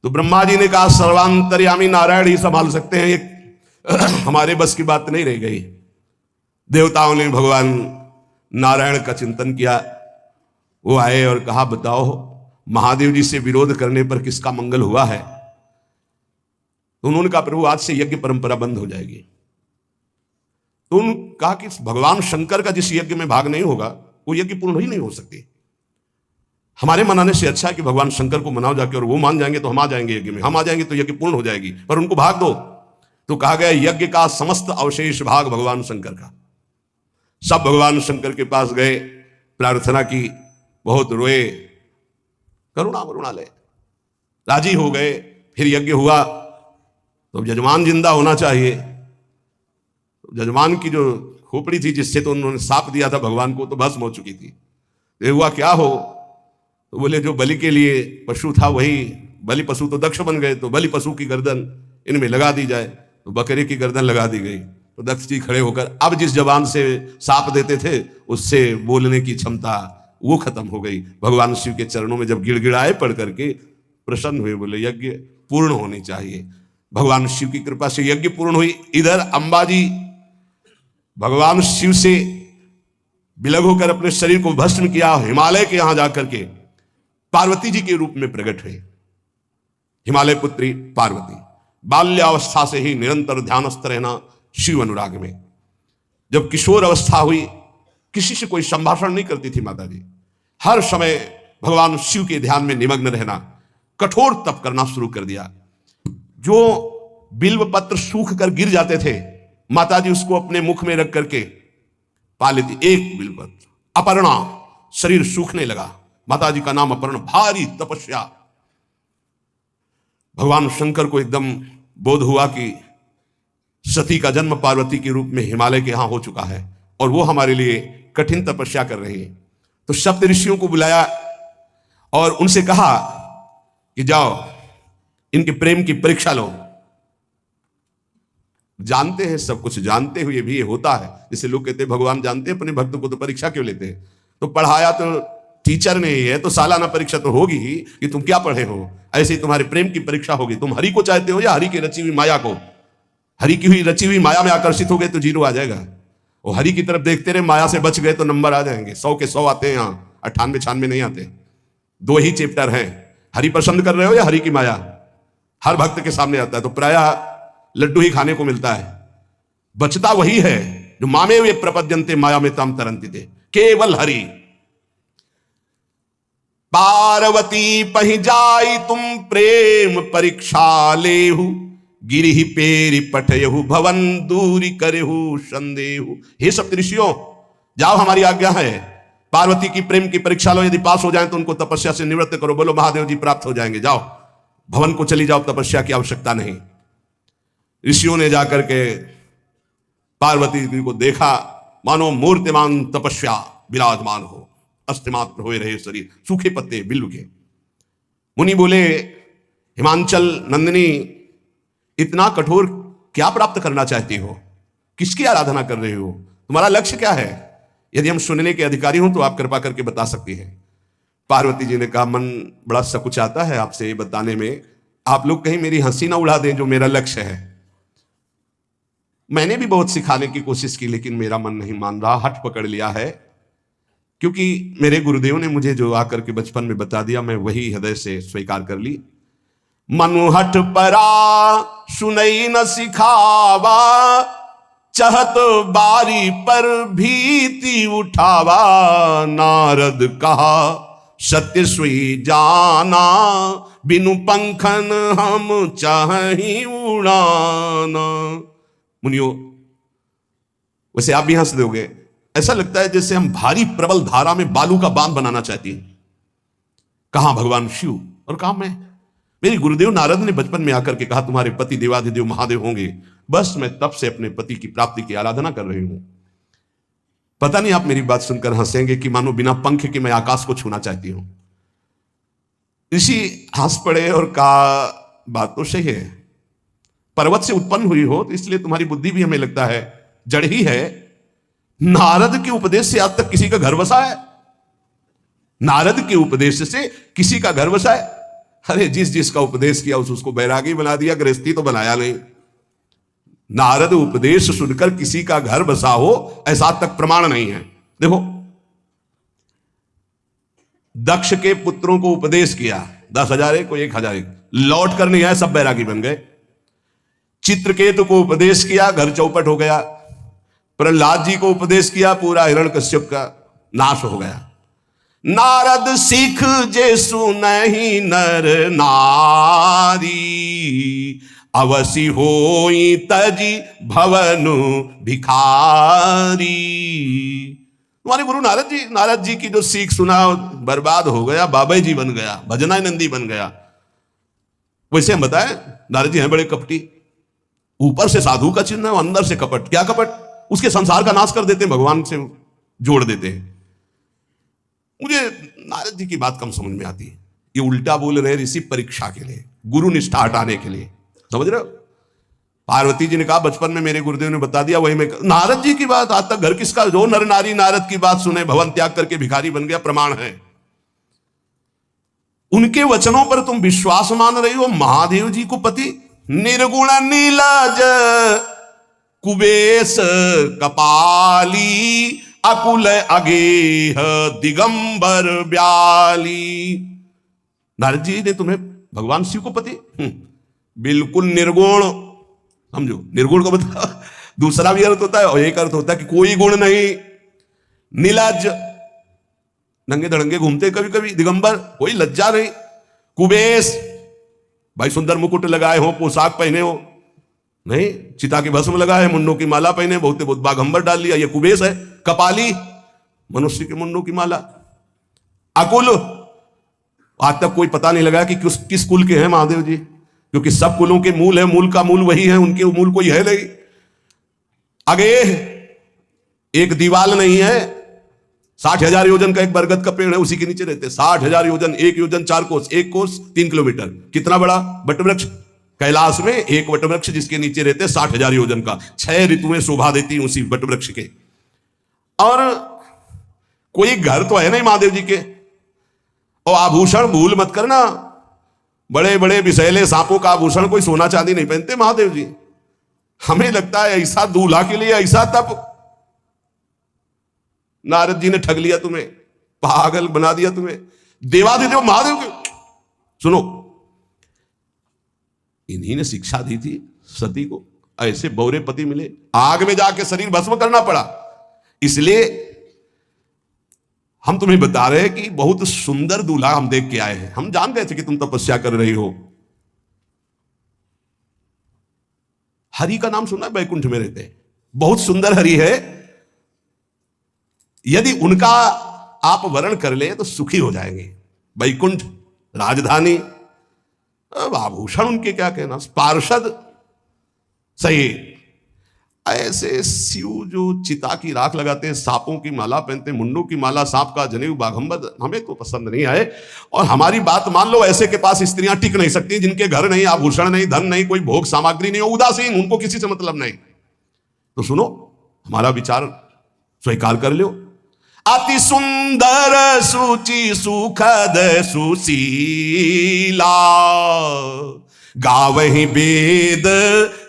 S1: तो ब्रह्मा जी ने कहा सर्वांतर्यामी नारायण ही संभाल सकते हैं, एक हमारे बस की बात नहीं रह गई। देवताओं ने भगवान नारायण का चिंतन किया। वो आए और कहा, बताओ महादेव जी से विरोध करने पर किसका मंगल हुआ है। तो उन्होंने कहा, प्रभु आज से यज्ञ परंपरा बंद हो जाएगी। तो उन्होंने कहा कि भगवान शंकर का जिस यज्ञ में भाग नहीं होगा वो यज्ञ पूर्ण ही नहीं हो सकती। हमारे मनाने से अच्छा है कि भगवान शंकर को मनाओ जाके, और वो मान जाएंगे तो हम आ जाएंगे यज्ञ में, हम आ जाएंगे तो यज्ञ पूर्ण हो जाएगी, पर उनको भाग दो। तो कहा गया यज्ञ का समस्त अवशेष भाग भगवान शंकर का। सब भगवान शंकर के पास गए, प्रार्थना की, बहुत रोए, करुणा वरुणालय, राजी हो गए। फिर यज्ञ हुआ तो यजमान जिंदा होना चाहिए। यजमान की जो खोपड़ी थी, जिससे तो उन्होंने साप दिया था भगवान को, तो भस्म हो चुकी थी। ये हुआ क्या हो, तो बोले जो बलि के लिए पशु था वही बलि पशु तो दक्ष बन गए, तो बलि पशु की गर्दन इनमें लगा दी जाए। तो बकरे की गर्दन लगा दी गई। तो दक्ष जी खड़े होकर अब जिस जबान से साप देते थे उससे बोलने की क्षमता वो खत्म हो गई। भगवान शिव के चरणों में जब गिड़गिड़ाए पढ़ करके प्रसन्न हुए, बोले यज्ञ पूर्ण होनी चाहिए। भगवान शिव की कृपा से यज्ञ पूर्ण हुई। इधर अंबाजी भगवान शिव से विलग होकर अपने शरीर को भस्म किया, हिमालय के यहां जाकर के पार्वती जी के रूप में प्रकट हुए। हिमालय पुत्री पार्वती बाल्यावस्था से ही निरंतर ध्यानस्थ रहना शिव अनुराग में। जब किशोर अवस्था हुई, किसी से कोई संभाषण नहीं करती थी माता जी, हर समय भगवान शिव के ध्यान में निमग्न रहना, कठोर तप करना शुरू कर दिया। जो बिल्व पत्र सूख कर गिर जाते थे, माता जी उसको अपने मुख में रख करके पा लेती। एक बिल्व पत्र, अपर्णा, शरीर सूखने लगा। माता जी का नाम अपर्णा। भारी तपस्या। भगवान शंकर को एकदम बोध हुआ कि सती का जन्म पार्वती के रूप में हिमालय के यहां हो चुका है और वो हमारे लिए कठिन तपस्या कर रही है। तो सप्त ऋषियों को बुलाया और उनसे कहा कि जाओ इनके प्रेम की परीक्षा लो। जानते हैं, सब कुछ जानते हुए भी ये होता है। जैसे लोग कहते हैं भगवान जानते हैं अपने भक्त को, तो परीक्षा क्यों लेते हैं। तो पढ़ाया तो टीचर ने ही है, तो सालाना परीक्षा तो होगी ही कि तुम क्या पढ़े हो। ऐसे ही तुम्हारे प्रेम की परीक्षा होगी। तुम हरि को चाहते हो या हरि की रची हुई माया को। हरि की हुई रची हुई माया में आकर्षित हो गए तो जीरो आ जाएगा। और हरि की तरफ देखते रहे, माया से बच गए तो नंबर आ जाएंगे। 100 के 100 आते हैं, यहाँ 98-96 नहीं आते। 2 ही चैप्टर हैं, हरि पसंद कर रहे हो या हरि की माया। हर भक्त के सामने आता है, तो प्रायः लड्डू ही खाने को मिलता है। बचता वही है जो मामे वे प्रपद्यन्ते माया में तम तरंती थे, केवल हरि। पार्वती पहि जाई तुम प्रेम परीक्षा लेहु, गिरि पेरि पठयहु भवन दूरी करेहु संदेहु। हे सप्त ऋषियों, जाओ हमारी आज्ञा है, पार्वती की प्रेम की परीक्षा लो, यदि पास हो जाए तो उनको तपस्या से निवृत्त करो। बोलो महादेव जी प्राप्त हो जाएंगे, जाओ भवन को चली जाओ, तपस्या की आवश्यकता नहीं। ऋषियों ने जाकर के पार्वती जी को देखा, मानो मूर्तिमान तपस्या विराजमान हो, अस्तिमात्र हुए रहे शरीर, सूखे पत्ते बिल्व के। मुनि बोले, हिमांचल नंदिनी, इतना कठोर क्या प्राप्त करना चाहती हो? किसकी आराधना कर रहे हो? तुम्हारा लक्ष्य क्या है? यदि हम सुनने के अधिकारी हों तो आप कृपा करके बता सकती हैं। पार्वती जी ने कहा, मन बड़ा सकुचाता है आपसे ये बताने में, आप लोग कहीं मेरी हंसी ना उड़ा दें जो मेरा लक्ष्य है। मैंने भी बहुत सिखाने की कोशिश की, लेकिन मेरा मन नहीं मान रहा, हठ पकड़ लिया है। क्योंकि मेरे गुरुदेव ने मुझे जो आकर के बचपन में बता दिया, मैं वही हृदय से स्वीकार कर ली। मनु हठ परा सुनई न सिखावा, चहत बारी पर भीति उठावा। नारद कहा सत्य सुई जाना, बिनु पंखन हम चाहि उड़ाना। मुनियो, वैसे आप भी हंस दोगे, ऐसा लगता है जैसे हम भारी प्रबल धारा में बालू का बांध बनाना चाहती हैं। कहां भगवान शिव और कहां मैं? मेरे गुरुदेव नारद ने बचपन में आकर के कहा, तुम्हारे पति देवाधिदेव महादेव होंगे। बस मैं तब से अपने पति की प्राप्ति की आराधना कर रही हूं। पता नहीं आप मेरी बात सुनकर हंसेंगे कि मानो बिना पंख के मैं आकाश को छूना चाहती हूं। ऋषि हंस पड़े और कहा, बात तो सही है, पर्वत से उत्पन्न हुई हो तो इसलिए तुम्हारी बुद्धि भी हमें लगता है जड़ ही है। नारद के उपदेश से आज तक किसी का घर बसा है? नारद के उपदेश से किसी का घर बसा है? अरे जिसका उपदेश किया उसको बैरागी बना दिया, गृहस्थी तो बनाया नहीं। नारद उपदेश सुनकर किसी का घर बसा हो ऐसा तक प्रमाण नहीं है। देखो, दक्ष के पुत्रों को उपदेश किया, 10,000 एक, कोई 1,000 एक, लौट कर नहीं आए, सब बैरागी बन गए। चित्रकेतु को उपदेश किया, घर चौपट हो गया। प्रहलाद जी को उपदेश किया, पूरा हिरण्यकश्यप का नाश हो गया। नारद सिख जे सुनहि नर नारी, अवसि होई तजी भवनु भिखारी। तुम्हारे गुरु नारद जी की जो सीख सुना बर्बाद हो गया, बाबा जी बन गया, भजनानंदी बन गया। वैसे हम बताएं, नारद जी हैं बड़े कपटी, ऊपर से साधु का चिन्ह, अंदर से कपट। क्या कपट? उसके संसार का नाश कर देते हैं, भगवान से जोड़ देते हैं। मुझे नारद जी की बात कम समझ में आती है। ये उल्टा बोल रहे ऋषि परीक्षा के लिए, गुरु निष्ठा हटाने के लिए, समझ रहे हो? पार्वती जी ने कहा बचपन में मेरे गुरुदेव ने बता दिया, वही मैं। नारद जी की बात आज तक घर किसका? जो नर नारी नारद की बात सुने भवन त्याग करके भिखारी बन गया, प्रमाण है। उनके वचनों पर तुम विश्वास मान रही हो। महादेव जी को पति निर्गुण नीलाज कुबेश कपाली, अकुल अगेह दिगंबर ब्याली। नारद जी ने तुम्हें भगवान शिव को पति बिल्कुल निर्गुण समझो। निर्गुण का मतलब दूसरा भी अर्थ होता है, और एक अर्थ होता है कि कोई गुण नहीं। नीलाज, नंगे धड़ंगे घूमते कभी कभी। दिगंबर, कोई लज्जा नहीं। कुबेश, भाई सुंदर मुकुट लगाए हो, पोशाक पहने हो, नहीं, चिता की भस्म लगाए, मुन्नों की माला पहने, बहुत बाघंबर डाल लिया, ये कुबेश है। कपाली, मनुष्य के मुन्नों की माला। अकुल, आज तक कोई पता नहीं लगा कि किस कुल के हैं महादेव जी, क्योंकि सब कुलों के मूल है, मूल का मूल वही है, उनके मूल कोई है नहीं। आगे एक दीवाल नहीं है, 60,000 योजन का एक बरगद का पेड़ है, उसी के नीचे रहते। 60,000 योजन, 1 योजन 4 कोस, 1 कोस 3 किलोमीटर। कितना बड़ा वटवृक्ष कैलाश में, एक वटवृक्ष जिसके नीचे रहते 60,000 योजन का। 6 ऋतुएं शोभा देती उसी वटवृक्ष के। और कोई घर तो है नहीं महादेव जी के। और आभूषण भूल मत करना, बड़े बड़े विषैले सांपों का आभूषण कोई सोना चांदी नहीं पहनते महादेव जी। हमें लगता है ऐसा दूल्हा के लिए ऐसा तप। नारद जी ने ठग लिया तुम्हें, पागल बना दिया तुम्हें। देवाधिदेव महादेव के सुनो, इन्हीं ने शिक्षा दी थी सती को। ऐसे बौरे पति मिले, आग में जाके शरीर भस्म करना पड़ा। इसलिए हम तुम्हें बता रहे हैं कि बहुत सुंदर दूल्हा हम देख के आए हैं। हम जान गए थे कि तुम तपस्या कर रही हो। हरि का नाम सुना है? बैकुंठ में रहते हैं, बहुत सुंदर हरि है। यदि उनका आप वर्ण कर ले तो सुखी हो जाएंगे। वैकुंठ राजधानी, अब आभूषण उनके क्या कहना, पार्षद सही। ऐसे शिव जो चिता की राख लगाते हैं, सांपों की माला पहनते हैं, मुंडों की माला, सांप का जनेऊ, बाघंबर, हमें तो पसंद नहीं आए। और हमारी बात मान लो, ऐसे के पास स्त्रियां टिक नहीं सकती जिनके घर नहीं, आभूषण नहीं, धन नहीं, कोई भोग सामग्री नहीं, उदासीन, उनको किसी से मतलब नहीं। तो सुनो, हमारा विचार स्वीकार कर लो। अति सुंदर सुचि सुखद सुशीला, गावहि वेद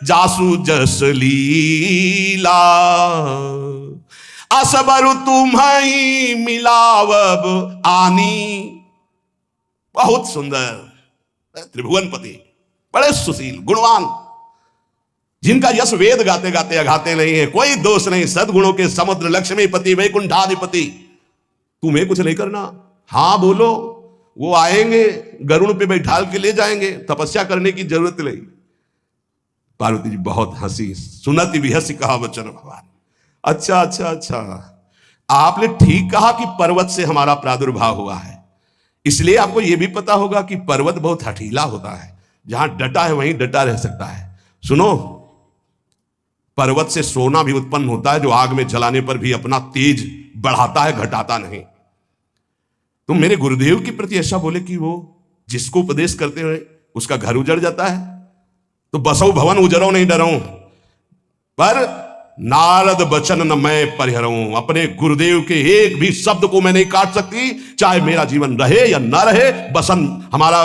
S1: जासु जस लीला, असबर तुम्हि मिलावब आनी। बहुत सुंदर त्रिभुवनपति, बड़े सुशील गुणवान, जिनका यश वेद गाते गाते अघाते नहीं है, कोई दोष नहीं, सद्गुणों के समुद्र, लक्ष्मीपति, वैकुंठाधिपति। तुम्हें कुछ नहीं करना, हां बोलो, वो आएंगे, गरुड़ पे बैठाल के ले जाएंगे, तपस्या करने की जरूरत नहीं। पार्वती जी बहुत हंसी, सुनती भी हंसी कहा वचन भगवान। अच्छा अच्छा अच्छा, आपने ठीक कहा कि पर्वत से हमारा प्रादुर्भाव हुआ है, इसलिए आपको यह भी पता होगा कि पर्वत बहुत हठीला होता है, जहां डटा है वहीं डटा रह सकता है। सुनो, पर्वत से सोना भी उत्पन्न होता है, जो आग में जलाने पर भी अपना तेज बढ़ाता है, घटाता नहीं। तुम मेरे गुरुदेव के प्रति ऐसा बोले कि वो जिसको उपदेश करते हुए उसका घर उजड़ जाता है, तो बसौ भवन उजरो नहीं डरो, पर नारद बचन न मैं परिहरऊं। अपने गुरुदेव के एक भी शब्द को मैं नहीं काट सकती, चाहे मेरा जीवन रहे या ना रहे। बसन हमारा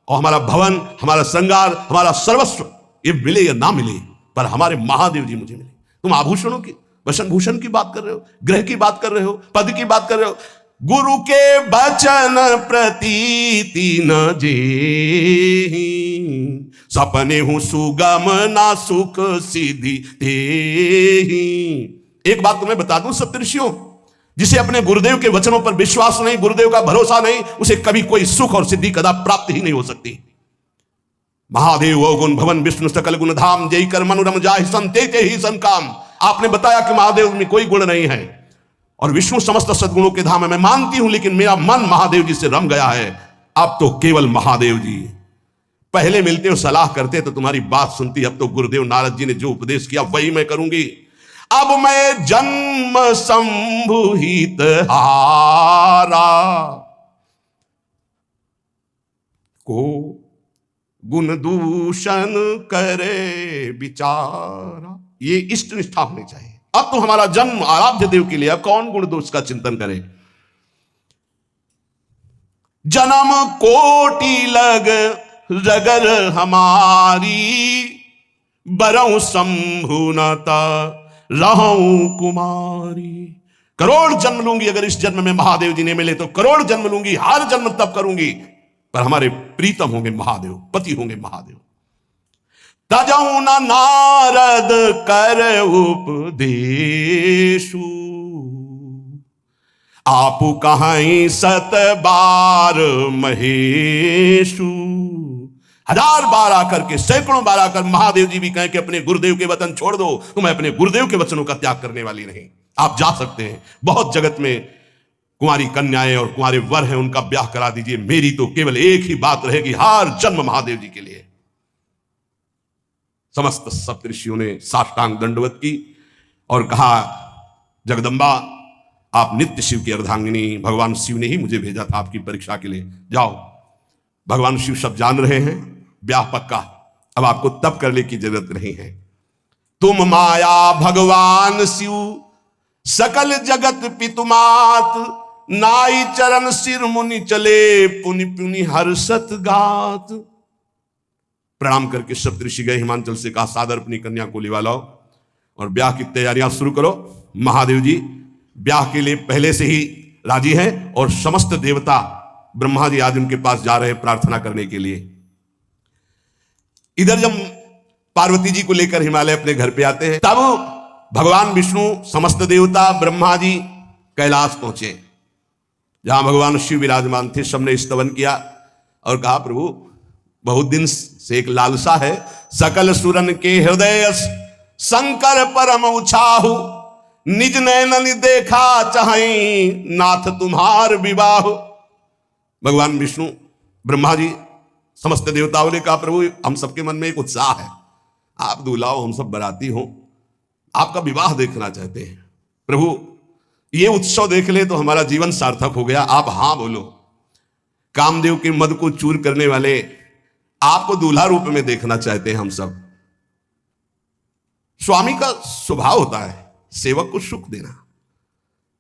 S1: और हमारा भवन, हमारा श्रृंगार, हमारा सर्वस्व, ये मिले या ना मिले, पर हमारे महादेव जी मुझे मिले। तुम आभूषणों की, वसन भूषण की बात कर रहे हो, ग्रह की बात कर रहे हो, पद की बात कर रहे हो। गुरु के बचन प्रतीति न जेहि, सपने हूं सुगम ना सुख सिद्धि तेहि। एक बात तुम्हें बता दूं सप्तऋषियों, जिसे अपने गुरुदेव के वचनों पर विश्वास नहीं, गुरुदेव का भरोसा नहीं, उसे कभी कोई सुख और सिद्धि कदा प्राप्त ही नहीं हो सकती। महादेव अवगुण भवन विष्णु सकल गुण धाम, जय कर मनुरम जाहि संते ही संकाम। आपने बताया कि महादेव में कोई गुण नहीं है और विष्णु समस्त सद्गुणों के धाम है, मैं मानती हूं, लेकिन मेरा मन महादेव जी से रम गया है। अब तो केवल महादेव जी, पहले मिलते हो सलाह करते तो तुम्हारी बात सुनती, अब तो गुरुदेव नारद जी ने जो उपदेश किया वही मैं करूंगी। अब मैं जन्म संभुहित हारा, को गुण दूषण करे विचारा। ये इष्ट निष्ठा होनी चाहिए। अब तो हमारा जन्म आराध्य देव के लिए, अब कौन गुण दोष का चिंतन करे। जन्म कोटि लग रगर हमारी, बरऊ शंभुनता रहूं कुमारी। करोड़ जन्म लूंगी, अगर इस जन्म में महादेव जी ने मिले तो करोड़ जन्म लूंगी, हर जन्म तब करूंगी, पर हमारे प्रीतम होंगे महादेव, पति होंगे महादेव। तजऊ न नारद कर उपदेशु, आप कहीं सत बार महेशु। हजार बार आकर के, सैकड़ों बार आकर महादेव जी भी कहें कि अपने गुरुदेव के वचन छोड़ दो, तो मैं अपने गुरुदेव के वचनों का त्याग करने वाली नहीं। आप जा सकते हैं, बहुत जगत में कुंवारी कन्याएं और कुंवारे वर हैं, उनका ब्याह करा दीजिए। मेरी तो केवल एक ही बात रहेगी, हर जन्म महादेव जी के लिए। समस्त सप्तऋषियों ने साष्टांग दंडवत की और कहा, जगदम्बा आप नित्य शिव की अर्धांगिनी, भगवान शिव ने ही मुझे भेजा था आपकी परीक्षा के लिए, जाओ। भगवान शिव सब जान रहे हैं, ब्याह पक्का, अब आपको तप करने की जरूरत नहीं है। तुम माया भगवान शिव, सकल जगत पितुमात, नाई चरण सिर मुनि चले, पुनि पुनि हर्षत गात। प्रणाम करके सप्तऋषि गए, हिमांचल से कहा सादर अपनी कन्या को लिवा लाओ और ब्याह की तैयारियां शुरू करो। महादेव जी ब्याह के लिए पहले से ही राजी हैं और समस्त देवता ब्रह्मा जी आज उनके पास जा रहे हैं प्रार्थना करने के लिए। इधर जब पार्वती जी को लेकर हिमालय अपने घर पे आते हैं, तब भगवान विष्णु, समस्त देवता, ब्रह्मा जी कैलाश पहुंचे, जहां भगवान शिव विराजमान थे। सबने स्तवन किया और कहा, प्रभु बहुत दिन से एक लालसा है, सकल सुरन के हृदय शंकर परम उछाहु, निज नैनन देखा चाहे नाथ तुम्हार विवाह। भगवान विष्णु ब्रह्मा जी समस्त देवताओं ने कहा प्रभु हम सबके मन में एक उत्साह है, आप दूल्हा हो, हम सब बराती हो, आपका विवाह देखना चाहते हैं। प्रभु ये उत्सव देख ले तो हमारा जीवन सार्थक हो गया, आप हां बोलो। कामदेव के मद को चूर करने वाले आपको दूल्हा रूप में देखना चाहते हैं हम सब। स्वामी का स्वभाव होता है सेवक को सुख देना।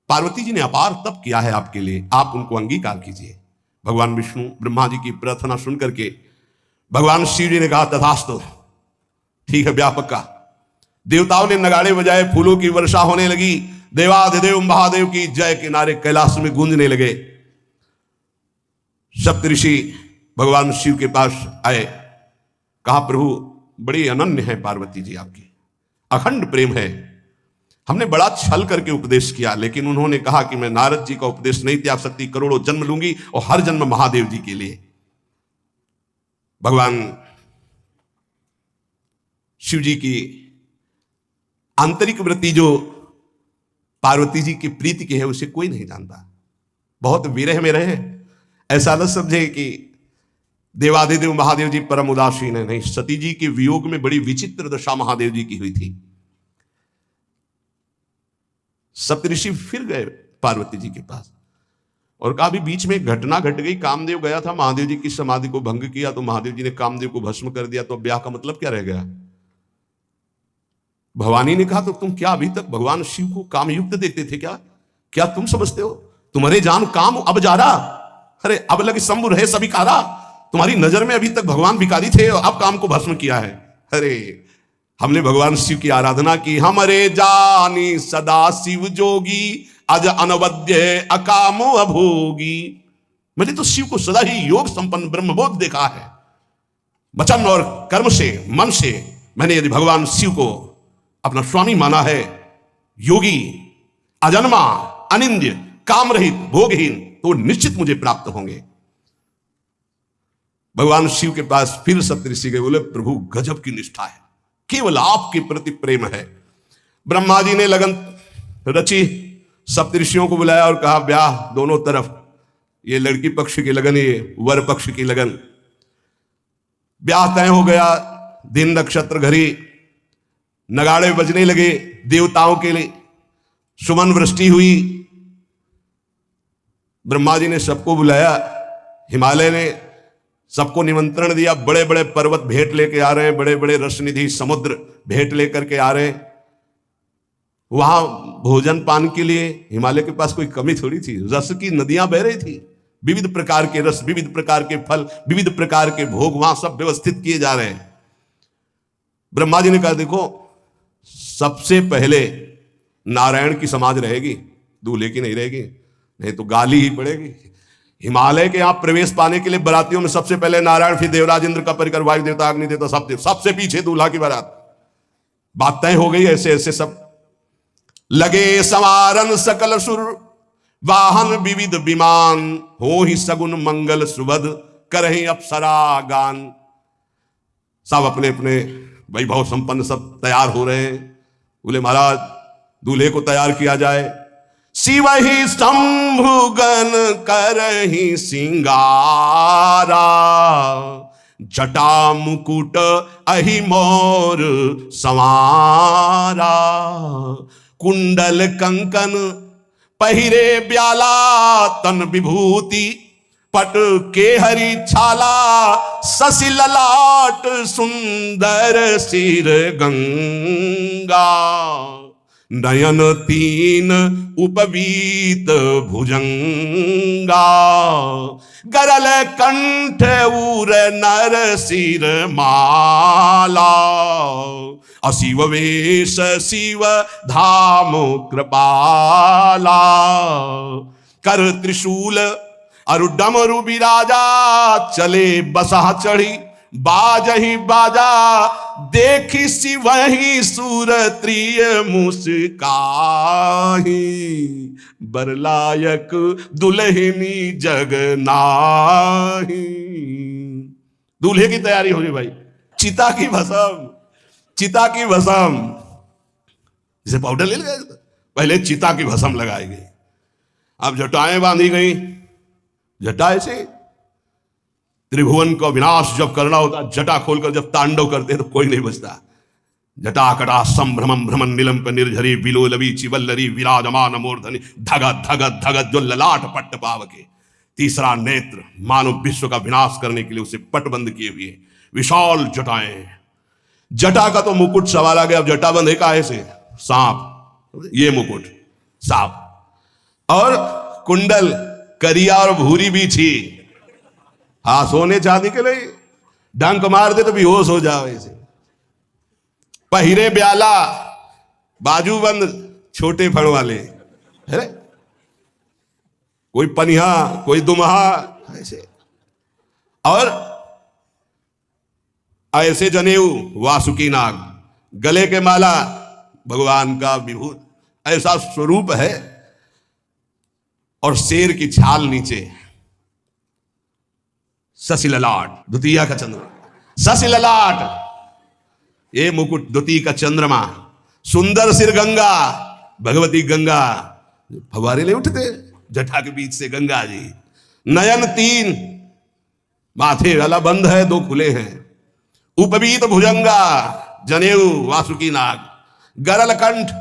S1: पार्वती जी ने अपार तप किया है आपके लिए, आप उनको अंगीकार कीजिए। भगवान विष्णु ब्रह्मा जी की प्रार्थना सुन करके भगवान शिव जी ने कहा तथास्तु, ठीक है ब्याह पक्का। देवताओं ने नगाड़े बजाए, फूलों की वर्षा होने लगी, देवाधिदेव महादेव की जय के नारे कैलाश में गूंजने लगे। सप्तऋषि भगवान शिव के पास आए, कहा प्रभु बड़ी अनन्य है पार्वती जी आपकी, अखंड प्रेम है, हमने बड़ा छल करके उपदेश किया, लेकिन उन्होंने कहा कि मैं नारद जी का उपदेश नहीं त्याग सकती, करोड़ों जन्म लूंगी और हर जन्म महादेव जी के लिए। भगवान शिव जी की आंतरिक वृत्ति जो पार्वती जी की प्रीति की है उसे कोई नहीं जानता। बहुत विरह में रहे, ऐसा न समझे कि देवाधिदेव महादेव जी परम उदासीन है, नहीं, सती जी के वियोग में बड़ी विचित्र दशा महादेव जी की हुई थी। सप्तऋषि फिर गए पार्वती जी के पास और कहा भी बीच में घटना घट गई, कामदेव गया था, महादेव जी की समाधि को भंग किया तो महादेव जी ने कामदेव को भस्म कर दिया, तो ब्याह का मतलब क्या रह गया। भवानी ने कहा तो तुम क्या अभी तक भगवान शिव को काम युक्त देखते थे क्या? क्या तुम समझते हो तुम्हारे जान काम अब जा रहा, अरे अब लगे शंभु रहे सभी कारा, तुम्हारी नजर में अभी तक भगवान भिखारी थे और अब काम को भस्म किया है। अरे हमने भगवान शिव की आराधना की, हमरे जानी सदा शिव जोगी, अज अनवद्य अकामो अभोगी। मैंने तो शिव को सदा ही योग संपन्न ब्रह्मबोध देखा है। वचन और कर्म से मन से मैंने यदि भगवान शिव को अपना स्वामी माना है, योगी, अजन्मा, अनिंद्य, काम रहित, भोगहीन, तो निश्चित मुझे प्राप्त होंगे। भगवान शिव के पास फिर सप्तऋषि गए, बोले प्रभु गजब की निष्ठा है, केवल आपके प्रति प्रेम है। ब्रह्मा जी ने लगन रची, सप्तऋषियों को बुलाया और कहा ब्याह दोनों तरफ, ये लड़की पक्ष की लगन, ये वर पक्ष की लगन। ब्याह तय हो गया, दिन नक्षत्र घड़ी, नगाड़े बजने लगे देवताओं के लिए, सुमन वृष्टि हुई। ब्रह्मा जी ने सबको बुलाया, हिमालय ने सबको निमंत्रण दिया, बड़े बड़े पर्वत भेंट लेके आ रहे हैं, बड़े बड़े रसनिधि समुद्र भेंट लेकर के आ रहे हैं। वहां भोजन पान के लिए हिमालय के पास कोई कमी थोड़ी थी, रस की नदियां बह रही थी, विविध प्रकार के रस, विविध प्रकार के फल, विविध प्रकार के भोग वहां सब व्यवस्थित किए जा रहे हैं। ब्रह्मा जी ने कहा देखो सबसे पहले नारायण की समाज रहेगी, दूल्हे की नहीं रहेगी, नहीं तो गाली ही पड़ेगी। हिमालय के यहां प्रवेश पाने के लिए बरातियों में सबसे पहले नारायण, फिर देवराज इंद्र का परिकर, वायु देवता, अग्नि देवता, सब देव, सबसे पीछे दूल्हा की बारात। बात तय हो गई। ऐसे ऐसे सब लगे संवारन सकल सुर, वाहन विविध विमान, हो ही सगुन मंगल सुबद, करहि अप्सरा गान। सब अपने अपने वैभव संपन्न सब तैयार हो रहे हैं। बोले महाराज दूल्हे को तैयार किया जाए। शिव ही शंभुगन करहि सिंगारा, जटा मुकुट अहि मोर संवारा, कुंडल कंकन पहिरे ब्याला, तन विभूति पट के हरि छाला, शशि ललाट सुंदर सिर गंगा, नयन तीन उपवीत भुजंगा, गरल कंठ उर नर सिर माला, अशिव वेश शिव धाम कृपाला, कर त्रिशूल अरु डमरु बिराजा, चले बसा चढ़ी बाजही बाजा, देखी शिवही सुरत्रिय मुस्काही, बरलायक दुल्हनी जगनाही। दूल्हे की तैयारी हो रही भाई, चिता की भस्म, चिता की भस्म, जैसे पाउडर ले लेगा पहले चिता की भस्म लगाई गई, अब जटाएं बांधी गई। जटा ऐसे त्रिभुवन का विनाश जब करना होता, जटा खोलकर जब तांडव करते तो कोई नहीं बचता। जटाकटा संभ्रमं भ्रमण निलंप निर्झरी बिलोलवी चिवल्लरी विराजमान मूर्धनि धगत धगत धगत जो ललाट पट्ट पावके। तीसरा नेत्र मानव विश्व का विनाश करने के लिए उसे पटबंद किए हुए विशाल जटाएं। जटा का तो मुकुट सवाल आ गया, अब जटा बंधे काहे से? सांप, ये मुकुट सांप, और कुंडल करिया और भूरी भी थी। हाँ, सोने चांदी के लिए डंक मार दे तो बेहोश हो जाओ ऐसे। पहिरे ब्याला, बाजूबंद छोटे फण वाले, है कोई पनिहा कोई दुमहा ऐसे, और ऐसे जनेऊ वासुकी नाग, गले के माला भगवान का विभूत, ऐसा स्वरूप है। और शेर की छाल नीचे, शशि ललाट, द्वितीय का चंद्रमा, शशि ललाट, ये मुकुट द्वितीय का चंद्रमा, सुंदर सिर गंगा, भगवती गंगा, फवारे ले उठते जटा के बीच से गंगा जी। नयन 3, माथे वाला बंद है, 2 खुले हैं। उपवीत भुजंगा, जनेऊ वासुकी नाग, गरल कंठ,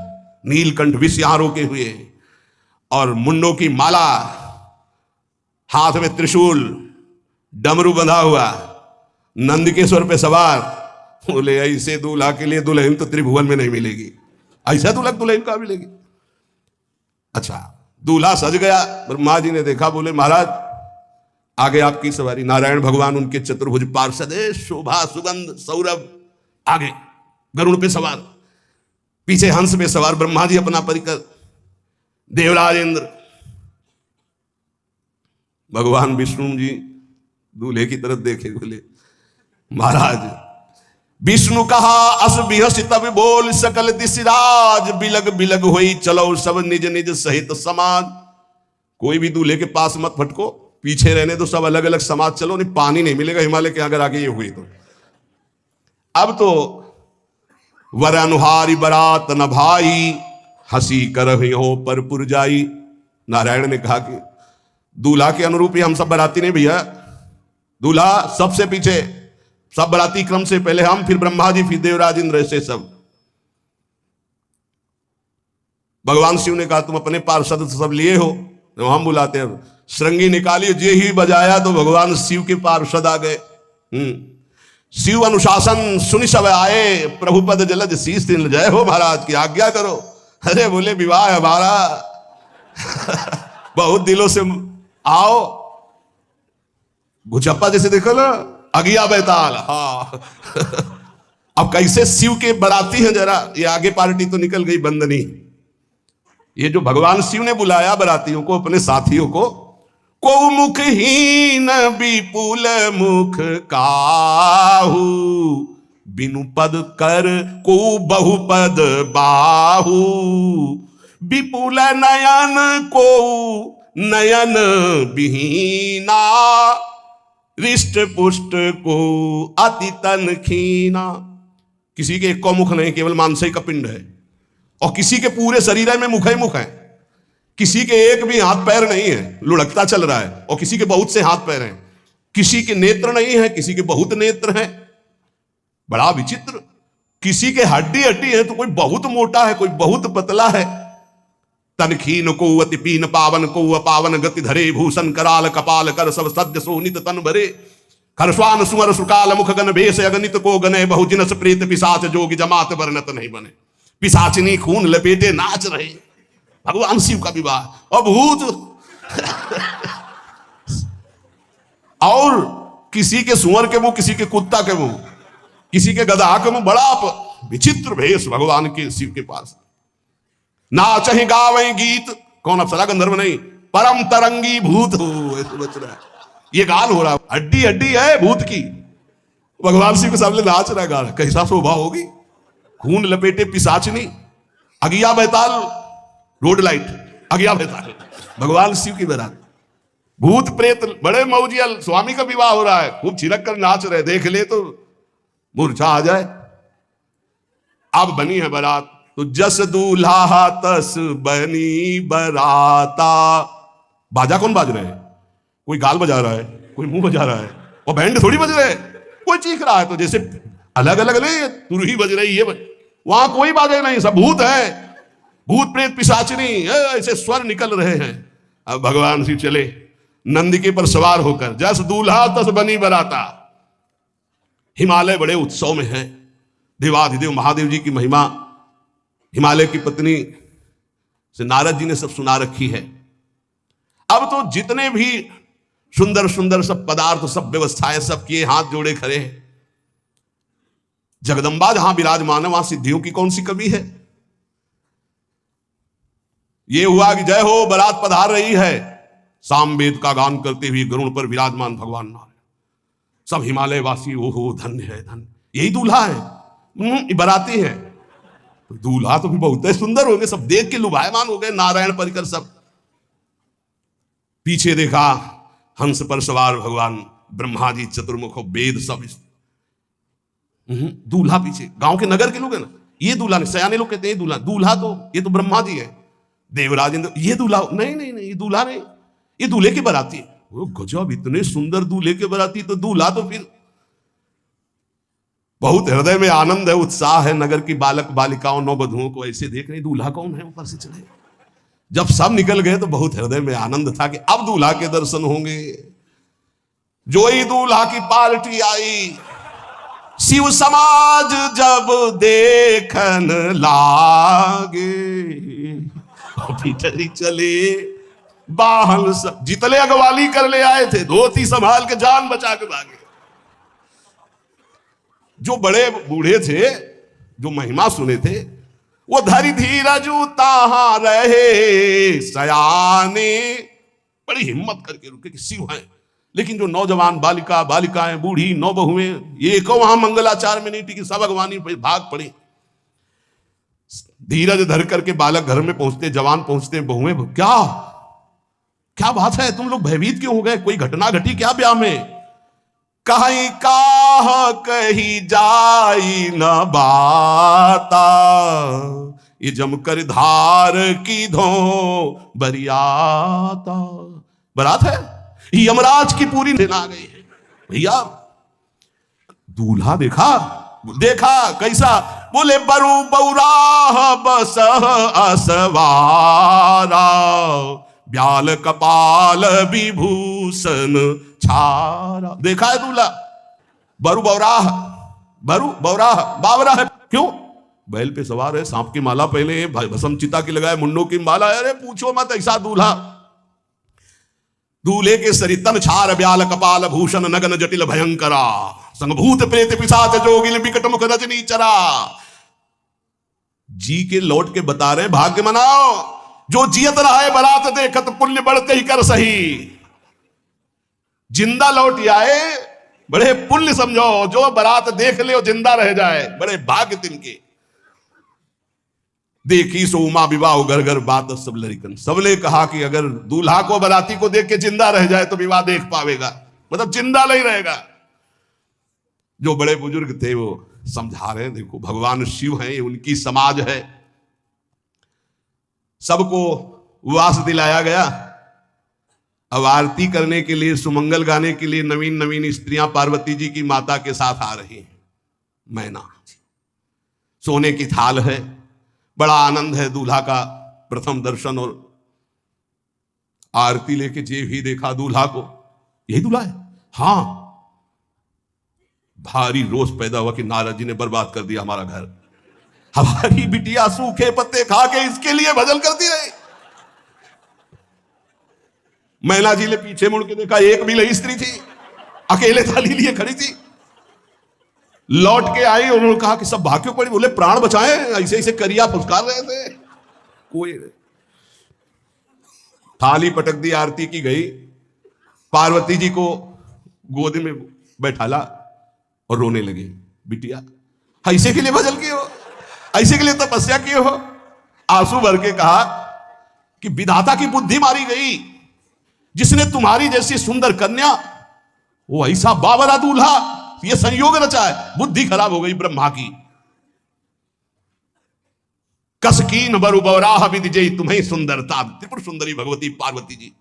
S1: नीलकंठ विषयां रोके हुए, और मुंडों की माला, हाथ में त्रिशूल, डमरू बंधा हुआ, नंदकेश्वर पे सवार। बोले ऐसे दूल्हा के लिए दुल्हन तो त्रिभुवन में नहीं मिलेगी, ऐसा दूल्हा दुल्हन का मिलेगी। अच्छा, दूल्हा सज गया, ब्रह्मा जी ने देखा, बोले महाराज आगे आपकी सवारी। नारायण भगवान उनके चतुर्भुज पार्षद, शोभा सुगंध सौरभ, आगे गरुड़ पे सवार, पीछे हंस पे सवार ब्रह्मा जी अपना परिकर, देवराज इंद्र, भगवान विष्णु जी दूल्हे की तरफ देखे, बोले महाराज विष्णु कहा अस बिहसी तब बोल सकल दिशराज, बिलग बिलग होई चलो सब निज निज सहित समाज। कोई भी दूल्हे के पास मत फटको, पीछे रहने दो, सब अलग अलग समाज चलो, नहीं पानी नहीं मिलेगा हिमालय के अगर आगे ये हुई तो। अब तो वर अनुहारी बरात न भाई, हंसी करहियो पर पुरजाई। नारायण ने कहा कि दूल्हा के अनुरूप ही हम सब बराती नहीं भैया, दूल्हा सबसे पीछे, सब बराती क्रम से पहले हम, फिर ब्रह्मा जी, फिर देवराज इंद्र, ऐसे सब। भगवान शिव ने कहा तुम अपने पार्षद सब लिए हो, तो हम बुलाते हैं। श्रृंगी निकाली, जे ही बजाया तो भगवान शिव के पार्षद आ गए। शिव अनुशासन सुनि सब आए, प्रभुपद जलद शीस दिन जय हो महाराज की आज्ञा करो। अरे बोले विवाह हमारा बहुत दिलों से आओ। भुचप्पा जैसे देखो ना, अगिया बैताल, हाँ अब कैसे शिव के बराती हैं, जरा ये आगे पार्टी तो निकल गई बंदनी। ये जो भगवान शिव ने बुलाया बरातियों को, अपने साथियों को, को मुखहीन विपुल मुख काहू, बिनु पद कर को बहुपद बाहू, विपुल नयन को नयन विहीना, रिष्ट पुष्ट को अति तन खीना। किसी के एक को मुख नहीं, केवल मांसई का पिंड है, और किसी के पूरे शरीर में मुख ही मुख है। किसी के एक भी हाथ पैर नहीं है, लुढ़कता चल रहा है, और किसी के बहुत से हाथ पैर हैं। किसी के नेत्र नहीं है, किसी के बहुत नेत्र हैं, बड़ा विचित्र। किसी के हड्डी हड्डी है तो कोई बहुत मोटा है, कोई बहुत पतला है। तनखीन को अति पीन, पावन को अपावन, गति धरे भूषण कराल कपाल कर, सब सद्य सोनित तन भरे। खरस्वान सुअर सुकाल मुख गण भेष, अगणित को गने बहु जिनस प्रेत पिशाच, जोगी जमात वर्णत नहीं बने। पिशाचिनी खून लपेटे नाच रहे, भगवान शिव का विवाह। और भूत और किसी के सुअर के मुंह, किसी के कुत्ता के मुंह, किसी के गधा के मुंह, बड़ा विचित्र भेष भगवान के शिव के पास। नाच ही गावे गीत, कौन अप्सरा गंधर्व नहीं, परम तरंगी भूत हो, ऐसे बच रहा है। ये गान हो रहा, हड्डी हड्डी है भूत की, भगवान शिव के सामने नाच रहा है, गा रहा। कैसा शोभा होगी, खून लपेटे पिशाचनी, अगिया बैताल, रोड लाइट, अगिया बैताल, भगवान शिव की बारात। भूत प्रेत बड़े मौजियल, स्वामी का विवाह हो रहा है, खूब छिलक कर नाच रहे, देख ले तो मूर्छा आ जाए। अब बनी है बारात, तो जस दूल्हा तस बनी बराता। बाजा कौन बाज रहा है? कोई गाल बजा रहा है, कोई मुंह बजा रहा है, और बैंड थोड़ी बज रहे है, कोई चीख रहा है। तो जैसे अलग अलग नहीं, तुरही बज रही है, वहां कोई बाजे नहीं, सब भूत है, भूत प्रेत पिशाचिनी ऐसे स्वर निकल रहे हैं। अब भगवान श्री चले नंदिके पर सवार होकर, जस दूल्हा तस बनी बराता। हिमालय बड़े उत्सव में है, देवाधिदेव महादेव जी की महिमा हिमालय की पत्नी से नारद जी ने सब सुना रखी है। अब तो जितने भी सुंदर सुंदर सब पदार्थ, सब व्यवस्थाएं, सब किए, हाथ जोड़े खड़े हैं। जगदंबा जहां विराजमान है, वहां सिद्धियों की कौन सी कमी है? ये हुआ कि जय हो बारात पधार रही है, सामवेद का गान करते हुए गरुड़ पर विराजमान भगवान नारायण। सब हिमालय वासी ओहो धन्य है, धन्य, यही दूल्हा है, बाराती है। तो दूल्हा तो भी बहुत सुंदर होंगे, सब देख के लुभायमान हो गए, नारायण परिकर सब। पीछे देखा हंस पर सवार भगवान ब्रह्मा जी, चतुर्मुख वेद सब। दूल्हा पीछे, गांव के नगर के लोग है ना, ये दूल्हा नहीं, सयाने लोग कहते हैं दूल्हा, दूल्हा तो ये तो ब्रह्मा जी है, देवराज इंद्र, ये दूल्हा नहीं नहीं नहीं, ये दूल्हा नहीं, ये दूल्हे के बाराती है। वो गजब, इतने सुंदर दूल्हे के बाराती, तो दूल्हा तो फिर बहुत हृदय में आनंद है, उत्साह है। नगर की बालक बालिकाओं नौवधुओं को ऐसे देख रहे, दूल्हा कौन है, ऊपर से चले। जब सब निकल गए तो बहुत हृदय में आनंद था कि अब दूल्हा के दर्शन होंगे। जो ही दूल्हा की पार्टी आई, शिव समाज जब देखन लागे, भीतर ही चले बाहन सब, जितने अगवाली कर ले आए थे, धोती संभाल के जान बचा के भागे। जो बड़े बूढ़े थे, जो महिमा सुने थे, वो धरी धीरजू ताहां रहे सयाने, बड़ी हिम्मत करके रुके कि शिव हैं। लेकिन जो नौजवान बालिका, बालिकाएं, बूढ़ी, नौबहुएं, ये को वहां मंगलाचार में नहीं टिकी, सब अगवानी भाग पड़ी। धीरज धर करके बालक घर में पहुंचते, जवान पहुंचते, बहुएं, क्या क्या बात है, तुम लोग भयभीत क्यों हो गए? कोई घटना घटी क्या ब्याह में? कहीं काह कही जाई न बाता, ये जमकर धार की धो बरियाता। बारात है, यमराज की पूरी सेना आ गई है भैया। दूल्हा देखा, देखा कैसा, बोले बरु बौराह बस असवारा, ब्याल कपाल विभूषण छारा। देखा है दूल्हा, बरु बौराह, बरु बौराह, बावरा है, क्यों? बैल पे सवार है, सांप की माला पहले, भस्म चिता की लगाए, मुंडों की माला, अरे पूछो मत, ऐसा दूल्हा। दूल्हे के सरितन छार, ब्याल कपाल भूषण, नगन जटिल भयंकरा, संभूत प्रेत पिशाच जोगिल विकट मुख रजनी चरा। जी के लौट के बता रहे, भाग्य मनाओ, जो जियत रहा है बारात देखत, पुण्य बढ़ते ही कर सही। जिंदा लौट आए, बड़े पुण्य समझो, जो बारात देख ले जिंदा रह जाए, बड़े भाग्य तिनके। देखी सो उमा विवाह घर घर बात सब लड़कन, सबने कहा कि अगर दूल्हा को बाराती को देख के जिंदा रह जाए तो विवाह देख पावेगा, मतलब जिंदा नहीं रहेगा। जो बड़े बुजुर्ग थे वो समझा रहे हैं, देखो भगवान शिव हैं, उनकी समाज है, सबको वास दिलाया गया। अब आरती करने के लिए, सुमंगल गाने के लिए नवीन नवीन स्त्रियां पार्वती जी की माता के साथ आ रही हैं। मैना, सोने की थाल है, बड़ा आनंद है दूल्हा का प्रथम दर्शन। और आरती लेके जे भी देखा दूल्हा को, यही दूल्हा है, हाँ। भारी रोष पैदा हुआ कि नारद जी ने बर्बाद कर दिया हमारा घर, हमारी बिटिया सूखे पत्ते खा के इसके लिए भजन करती रही। मैना जी ने पीछे मुड़ के देखा, एक भी नहीं स्त्री थी, अकेले थाली लिए खड़ी थी। लौट के आई, उन्होंने कहा कि सब भाग्यों पड़ी, बोले प्राण बचाए, ऐसे ऐसे करिया फुसकार रहे थे। कोई थाली पटक दी, आरती की गई, पार्वती जी को गोद में बैठाला और रोने लगे। बिटिया ऐसे के लिए भजन किए हो, ऐसे के लिए तपस्या किए हो? आंसू भर के कहा कि विधाता की बुद्धि मारी गई, जिसने तुम्हारी जैसी सुंदर कन्या, वो ऐसा बावरा दूल्हा, ये संयोग रचा है, बुद्धि खराब हो गई ब्रह्मा की। कस कीन बरु बौराह विधि जय तुम्हें सुंदरता। त्रिपुर सुंदरी भगवती पार्वती जी,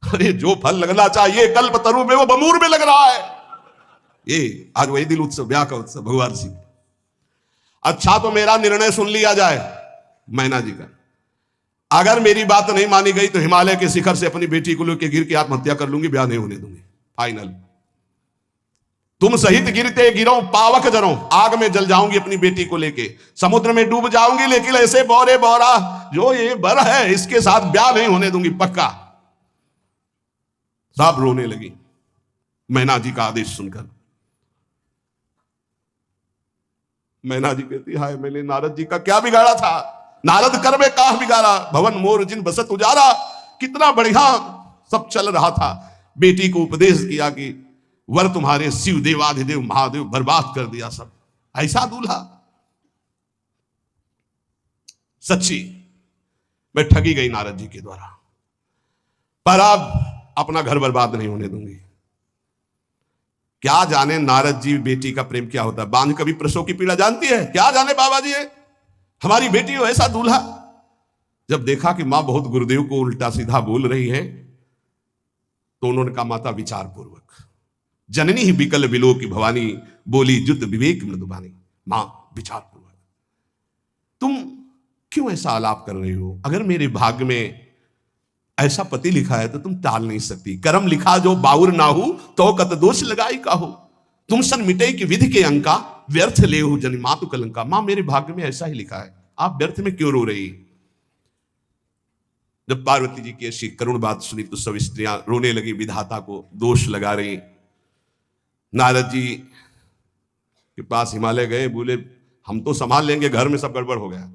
S1: अरे जो फल लगना चाहिए कल्प तरु में वो बमूर में लग रहा है। ये आज वही दिल उत्सव, ब्याह का उत्सव भगवान सिंह। अच्छा तो मेरा निर्णय सुन लिया जाए मैना जी का, अगर मेरी बात नहीं मानी गई तो हिमालय के शिखर से अपनी बेटी को लेकर गिर के आत्महत्या कर लूंगी, ब्याह नहीं होने दूंगी, फाइनल। तुम सहित गिरते गिरो पावक जरो, आग में जल जाऊंगी अपनी बेटी को लेके, समुद्र में डूब जाऊंगी, लेकिन ऐसे बोरे बोरा जो ये बर है इसके साथ ब्याह नहीं होने दूंगी, पक्का। सब रोने लगी मैना जी का आदेश सुनकर। मैना जी कहती हाय मैंने नारद जी का क्या बिगाड़ा था, नारद कर में काह बिगाड़ा, भवन मोर जिन बसत उजारा। कितना बढ़िया सब चल रहा था, बेटी को उपदेश किया कि वर तुम्हारे शिव देवाधिदेव महादेव, बर्बाद कर दिया सब। ऐसा दूल्हा, सच्ची मैं ठगी गई नारद जी के द्वारा, पर अब अपना घर बर्बाद नहीं होने दूंगी। क्या जाने नारद जी बेटी का प्रेम क्या होता है, बांझ कभी प्रसव की पीड़ा जानती है, क्या जाने बाबा जी है हमारी बेटी हो ऐसा दूल्हा। जब देखा कि मां बहुत गुरुदेव को उल्टा सीधा बोल रही है तो उन्होंने कहा माता विचार पूर्वक, जननी ही बिकल बिलो की भवानी, बोली जुत विवेक मृदुबानी। मां विचार पूर्वक, तुम क्यों ऐसा आलाप कर रही हो, अगर मेरे भाग्य में ऐसा पति लिखा है तो तुम टाल नहीं सकती। कर्म लिखा जो बाउर ना हो तो कत दोष लगाई का हो, तुम सन मिटे की विधि के अंका, व्यर्थ ले हो जनि मातु कलंका। मां मेरे भाग्य में ऐसा ही लिखा है, आप व्यर्थ में क्यों रो रही। जब पार्वती जी की ऐसी करुण बात सुनी तो सब स्त्रियां रोने लगी, विधाता को दोष लगा रही। नारद जी के पास हिमालय गए, बोले हम तो संभाल लेंगे, घर में सब गड़बड़ हो गया।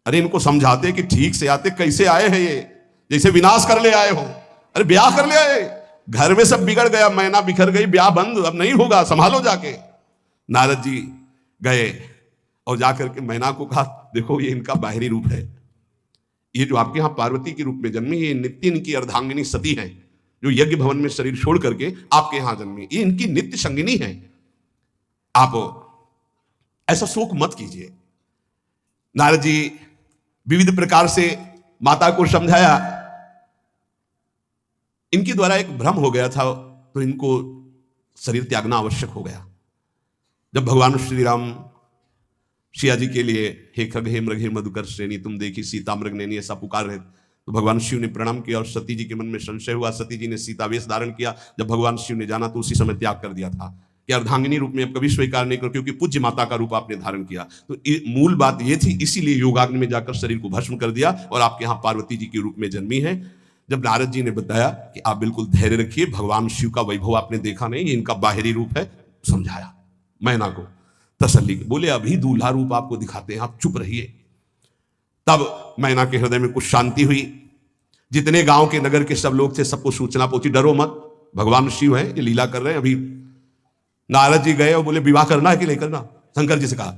S1: अरे इनको समझाते कि ठीक से आते, कैसे आए हैं ये, जैसे विनाश कर ले आए हो। अरे ब्याह कर ले आए, घर में सब बिगड़ गया, मैना बिखर गई, ब्याह बंद, अब नहीं होगा, संभालो जाके। नारद जी गए और जाकर के मैना को कहा देखो ये इनका बाहरी रूप है, ये जो आपके यहाँ पार्वती के रूप में जन्मी, ये नित्य इनकी अर्धांगिनी सती है जो यज्ञ भवन में शरीर छोड़ करके आपके यहां जन्मी, ये इनकी नित्य संगिनी है, आप ऐसा शोक मत कीजिए। नारद जी विविध प्रकार से माता को समझाया, इनके द्वारा एक भ्रम हो गया था तो इनको शरीर त्यागना आवश्यक हो गया। जब भगवान श्री राम सिया जी के लिए हे खग हे मृग हे मधुकर श्रेणी तुम देखी सीता मृग नैनी ऐसा पुकार रहे तो भगवान शिव ने प्रणाम किया और सती जी के मन में संशय हुआ। सती जी ने सीतावेश धारण किया। जब भगवान शिव ने जाना तो उसी समय त्याग कर दिया था कि अर्धांगिनी रूप में अब कभी स्वीकार नहीं करो, क्योंकि पूज्य माता का रूप आपने धारण किया। तो मूल बात यह थी, इसीलिए योगाग्नि में जाकर शरीर को भस्म कर दिया और आपके यहाँ पार्वती जी के रूप में जन्मी है। जब नारद जी ने बताया कि आप बिल्कुल धैर्य रखिए, भगवान शिव का वैभव आपने देखा नहीं, ये इनका बाहरी रूप है, समझाया मैना को तसल्ली। बोले अभी दूल्हा रूप आपको दिखाते हैं, आप चुप रहिए। तब मैना के हृदय में कुछ शांति हुई। जितने गांव के नगर के सब लोग थे सबको सूचना पहुंची, डरो मत, भगवान शिव है, ये लीला कर रहे हैं। अभी नारद जी गए और बोले विवाह करना है कि नहीं करना, शंकर जी से कहा।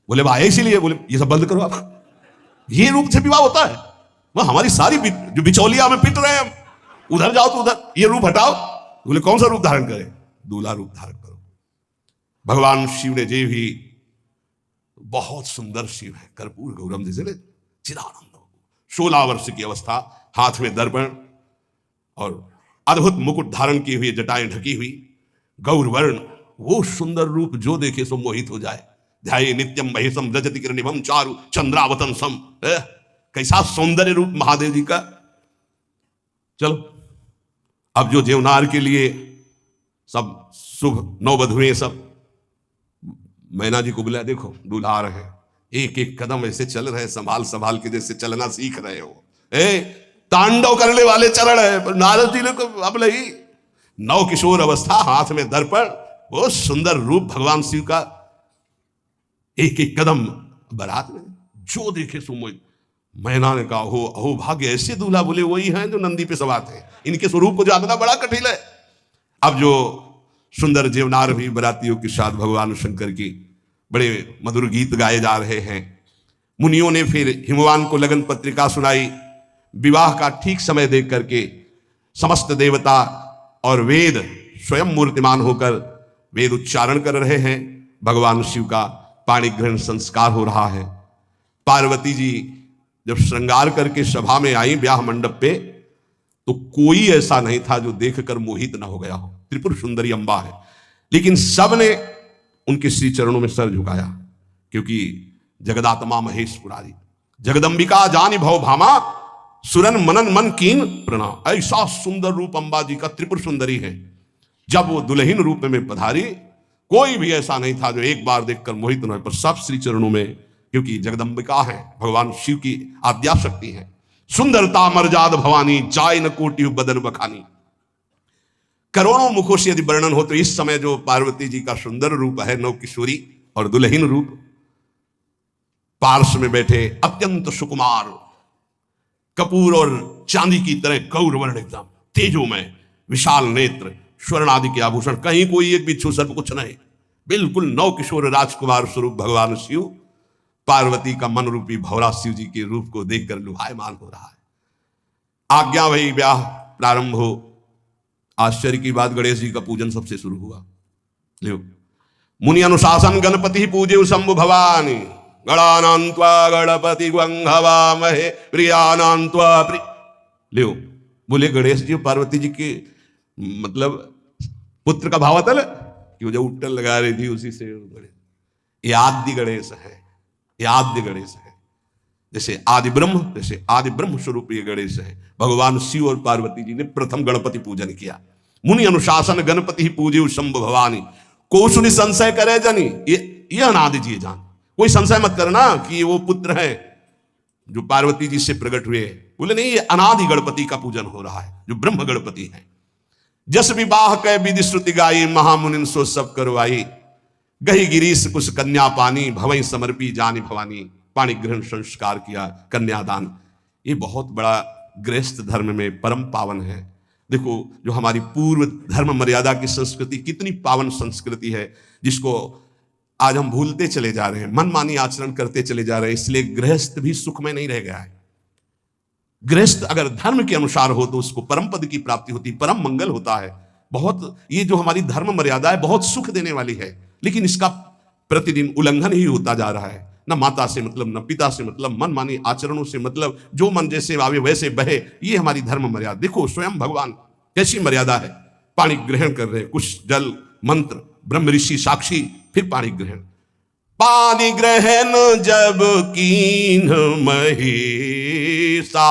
S1: बोले आए इसीलिए, बोले ये सब बंद करो आप, ये रूप से विवाह होता है, वह हमारी सारी जो बिचौलिया में पिट रहे हैं हम, उधर जाओ तो उधर, ये रूप हटाओ। बोले कौन सा रूप धारण करें, दूल्हा रूप धारण करो। भगवान शिव ने जे भी, बहुत सुंदर शिव है, कर्पूर गौरम जैसे चिदानंद, 16 वर्ष की अवस्था, हाथ में दर्पण और अद्भुत मुकुट धारण किए हुए, जटाएं ढकी हुई, गौरवर्ण, वो सुंदर रूप जो देखे सो मोहित हो जाए। ध्याये नित्यम महेशम रजति किरणिभम चारु चंद्रावतन सम। कैसा सौंदर्य रूप महादेव जी का। चलो अब जो जेवनार के लिए सब शुभ नववधुएं सब मैना जी को बुलाया, देखो दूल्हा आ रहे हैं, एक एक कदम ऐसे चल रहे, संभाल संभाल के जैसे चलना सीख रहे हो। तांडव करने वाले चरण है, पर नारद जी ने तो अब नहीं, नव किशोर अवस्था, हाथ में दर्पण, वो सुंदर रूप भगवान शिव का, एक एक कदम बारात में जो देखे सो मोहित। मैना ने कहा हो अहो भाग्य, ऐसे दूल्हा। बोले वही हैं जो नंदी पे सवार थे, इनके स्वरूप को जानना बड़ा कठिन है। अब जो सुंदर जेवनार भी बरातियों के साथ भगवान शंकर की बड़े मधुर गीत गाए जा रहे हैं। मुनियों ने फिर हिमवान को लगन पत्रिका सुनाई। विवाह का ठीक समय देख करके समस्त देवता और वेद स्वयं मूर्तिमान होकर वेद उच्चारण कर रहे हैं। भगवान शिव का पाणी ग्रहण संस्कार हो रहा है। पार्वती जी जब श्रृंगार करके सभा में आई ब्याह मंडप पे, तो कोई ऐसा नहीं था जो देखकर मोहित ना हो गया हो। त्रिपुर सुंदरी अम्बा है, लेकिन सब ने उनके श्री चरणों में सर झुकाया, क्योंकि जगदात्मा महेश पुरारी जगदम्बिका जानी भव भामा सुरन मनन मन कीन प्रणाम। ऐसा सुंदर रूप अम्बा जी का, त्रिपुर सुंदरी है। जब वो दुल्हन रूप में पधारी, कोई भी ऐसा नहीं था जो एक बार देखकर मोहित न हो, पर सब श्री चरणों में, क्योंकि जगदम्बिका है, भगवान शिव की आद्या शक्ति है। सुंदरता मर्जाद भवानी जाय न कोटि बदन बखानी। करोड़ों मुखों से यदि वर्णन हो तो इस समय जो पार्वती जी का सुंदर रूप है, नव किशोरी और दुल्हन रूप, पार्श्व में बैठे अत्यंत सुकुमार, कपूर और चांदी की तरह गौर वर्ण, एकदम तेजोमय, विशाल नेत्र, स्वर्ण आदि के आभूषण, कहीं कोई एक बिच्छू सर्प कुछ नहीं, बिल्कुल नव किशोर राजकुमार स्वरूप भगवान शिव पार्वती का मन रूपी भौरा शिव जी के रूप को देखकर लुभायमान हो रहा है। आज्ञा भई ब्याह प्रारंभ हो। आश्चर्य की बात, गणेश जी का पूजन सबसे शुरू हुआ। लियो, मुनि अनुशासन गणपति पूजे शंभु भवानी, गणानान्त्वा गणपति गंघवामहे प्रियानान्त्वा प्रिय। लियो, बोले गणेश जी पार्वती जी के मतलब पुत्र का भावातल कि वो जब उट्टन लगा रही थी उसी से ये आदि गणेश है, ये आद्य गणेश है। जैसे आदि ब्रह्म, जैसे आदि ब्रह्म स्वरूप ये गणेश है। भगवान शिव और पार्वती जी ने प्रथम गणपति पूजन किया। मुनि अनुशासन गणपति ही पूजे शंभु भवानी, को सुनि संशय करे जनी, ये अनादि जी जान, कोई संशय मत करना कि वो पुत्र है जो पार्वती जी से प्रकट हुए। बोले नहीं, ये अनादि गणपति का पूजन हो रहा है जो ब्रह्म गणपति है। जस विवाह कै विधि श्रुति गाई, महामुनिन सो सब करवाई, गही गिरीश कुश कन्या पानी, भवई समर्पी जानी भवानी। पाणी ग्रहण संस्कार किया, कन्यादान, ये बहुत बड़ा गृहस्थ धर्म में परम पावन है। देखो, जो हमारी पूर्व धर्म मर्यादा की संस्कृति कितनी पावन संस्कृति है, जिसको आज हम भूलते चले जा रहे हैं, मनमानी आचरण करते चले जा रहे हैं। इसलिए गृहस्थ भी सुख में नहीं रह गया है। गृहस्थ अगर धर्म के अनुसार हो तो उसको परम पद की प्राप्ति होती, परम मंगल होता है। बहुत, ये जो हमारी धर्म मर्यादा है बहुत सुख देने वाली है, लेकिन इसका प्रतिदिन उल्लंघन ही होता जा रहा है। न माता से मतलब, न पिता से मतलब, मनमानी आचरणों से मतलब, जो मन जैसे आवे वैसे बहे, ये हमारी धर्म मर्यादा। देखो स्वयं भगवान कैसी मर्यादा है, पानी ग्रहण कर रहे हैं, कुछ जल मंत्र, ब्रह्म ऋषि साक्षी, फिर पानी ग्रहण। पानी ग्रहण जब कीन महेशा,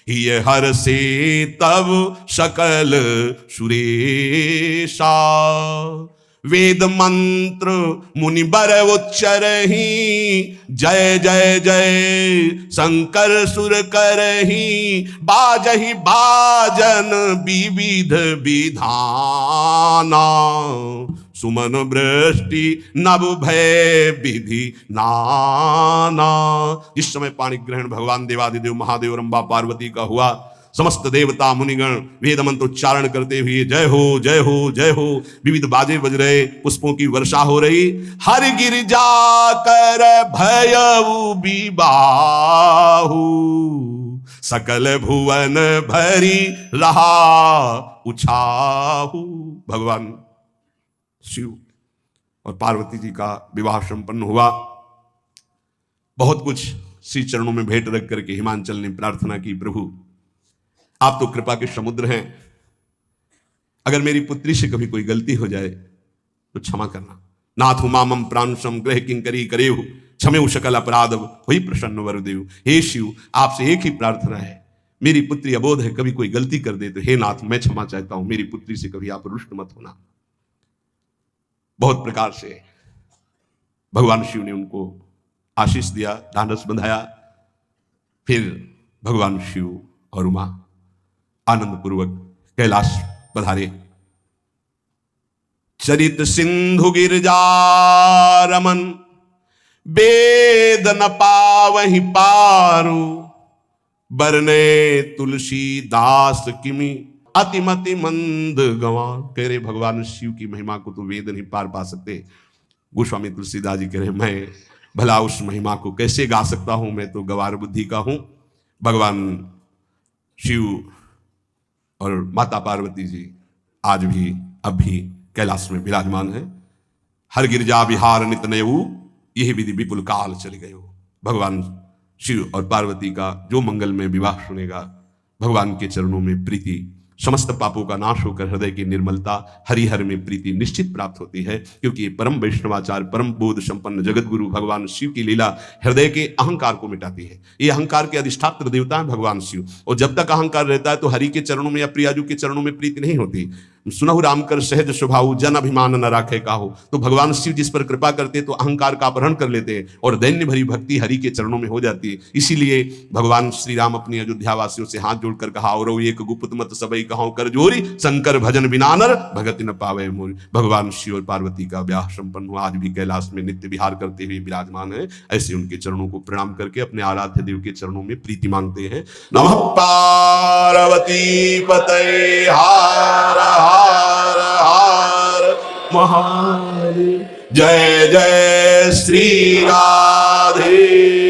S1: ये हर से तब सकल सुरेशा। वेद मंत्र मुनि बर उच्चरही, जय जय जय शंकर सुर करही। बाजही बाजन विविध विधाना, सुमन वृष्टि नभ भय विधि नाना। जिस समय पाणी ग्रहण भगवान देवादिदेव महादेव रंबा पार्वती का हुआ, समस्त देवता मुनिगण वेद मंत्र उच्चारण करते हुए जय हो जय हो जय हो, विविध बाजे बज रहे, पुष्पों की वर्षा हो रही। हर गिरजा कर भयउ विबाहु, सकल भुवन भरी रहा उछाहु। भगवान शिव और पार्वती जी का विवाह संपन्न हुआ। बहुत कुछ श्री चरणों में भेंट रख करके हिमांचल ने प्रार्थना की, प्रभु आप तो कृपा के समुद्र हैं, अगर मेरी पुत्री से कभी कोई गलती हो जाए तो क्षमा करना। नाथ मामम प्रांशम ग्रह किंकरी करेहु, क्षमेउ सकल अपराध वही प्रसन्न वरदेव। हे शिव, आपसे एक ही प्रार्थना है, मेरी पुत्री अबोध है, कभी कोई गलती कर दे तो हे नाथ मैं क्षमा चाहता हूं, मेरी पुत्री से कभी आप रुष्ट मत होना। बहुत प्रकार से भगवान शिव ने उनको आशीष दिया, ढांढस बंधाया। फिर भगवान शिव और उमा आनंद पूर्वक कैलाश पधारे। चरित सिंधु गिरजा रमन, वेद न पावहि पारु। बरने तुलसी दास किमि, अतिमति मंद गंवार। कह रहे भगवान शिव की महिमा को तो वेद नहीं पार पा सकते। गोस्वामी तुलसीदास जी कह रहे मैं भला उस महिमा को कैसे गा सकता हूं, मैं तो गवार बुद्धि का हूं। भगवान शिव और माता पार्वती जी आज भी अब भी कैलाश में विराजमान है। हर गिरजा विहार नित नयऊ, यही विधि विपुल काल चले गए हो। भगवान शिव और पार्वती का जो मंगलमय विवाह सुनेगा, भगवान के चरणों में प्रीति, समस्त पापों का नाश होकर हृदय की निर्मलता, हरिहर में प्रीति निश्चित प्राप्त होती है। क्योंकि परम वैष्णवाचार्य, परम बोध संपन्न जगत गुरु भगवान शिव की लीला हृदय के अहंकार को मिटाती है। ये अहंकार के अधिष्ठात्र देवता है भगवान शिव, और जब तक अहंकार रहता है तो हरि के चरणों में या प्रियाजू के चरणों में प्रीति नहीं होती। सुनहु राम कर सहज स्वभाव, जन अभिमान न राखे काहू। तो भगवान शिव जिस पर कृपा करते तो अहंकार का अपहरण कर लेते हैं और दैन्य भरी भक्ति हरि के चरणों में हो जाती है। इसीलिए भगवान श्री राम अपनी अयोध्या वासियों से हाथ जोड़कर कहा, और एक गुप्त मत सबई कहो कर जोरी, शंकर भजन बिना नर भगति न पावे मोरी। भगवान शिव और पार्वती का ब्याह संपन्न हुआ, आज भी कैलाश में नित्य विहार करते हुए विराजमान है। ऐसे उनके चरणों को प्रणाम करके अपने आराध्य देव के चरणों में प्रीति मांगते हैं। नमः पार्वती पतये हार हार हार महादेव। जय जय श्री राधे।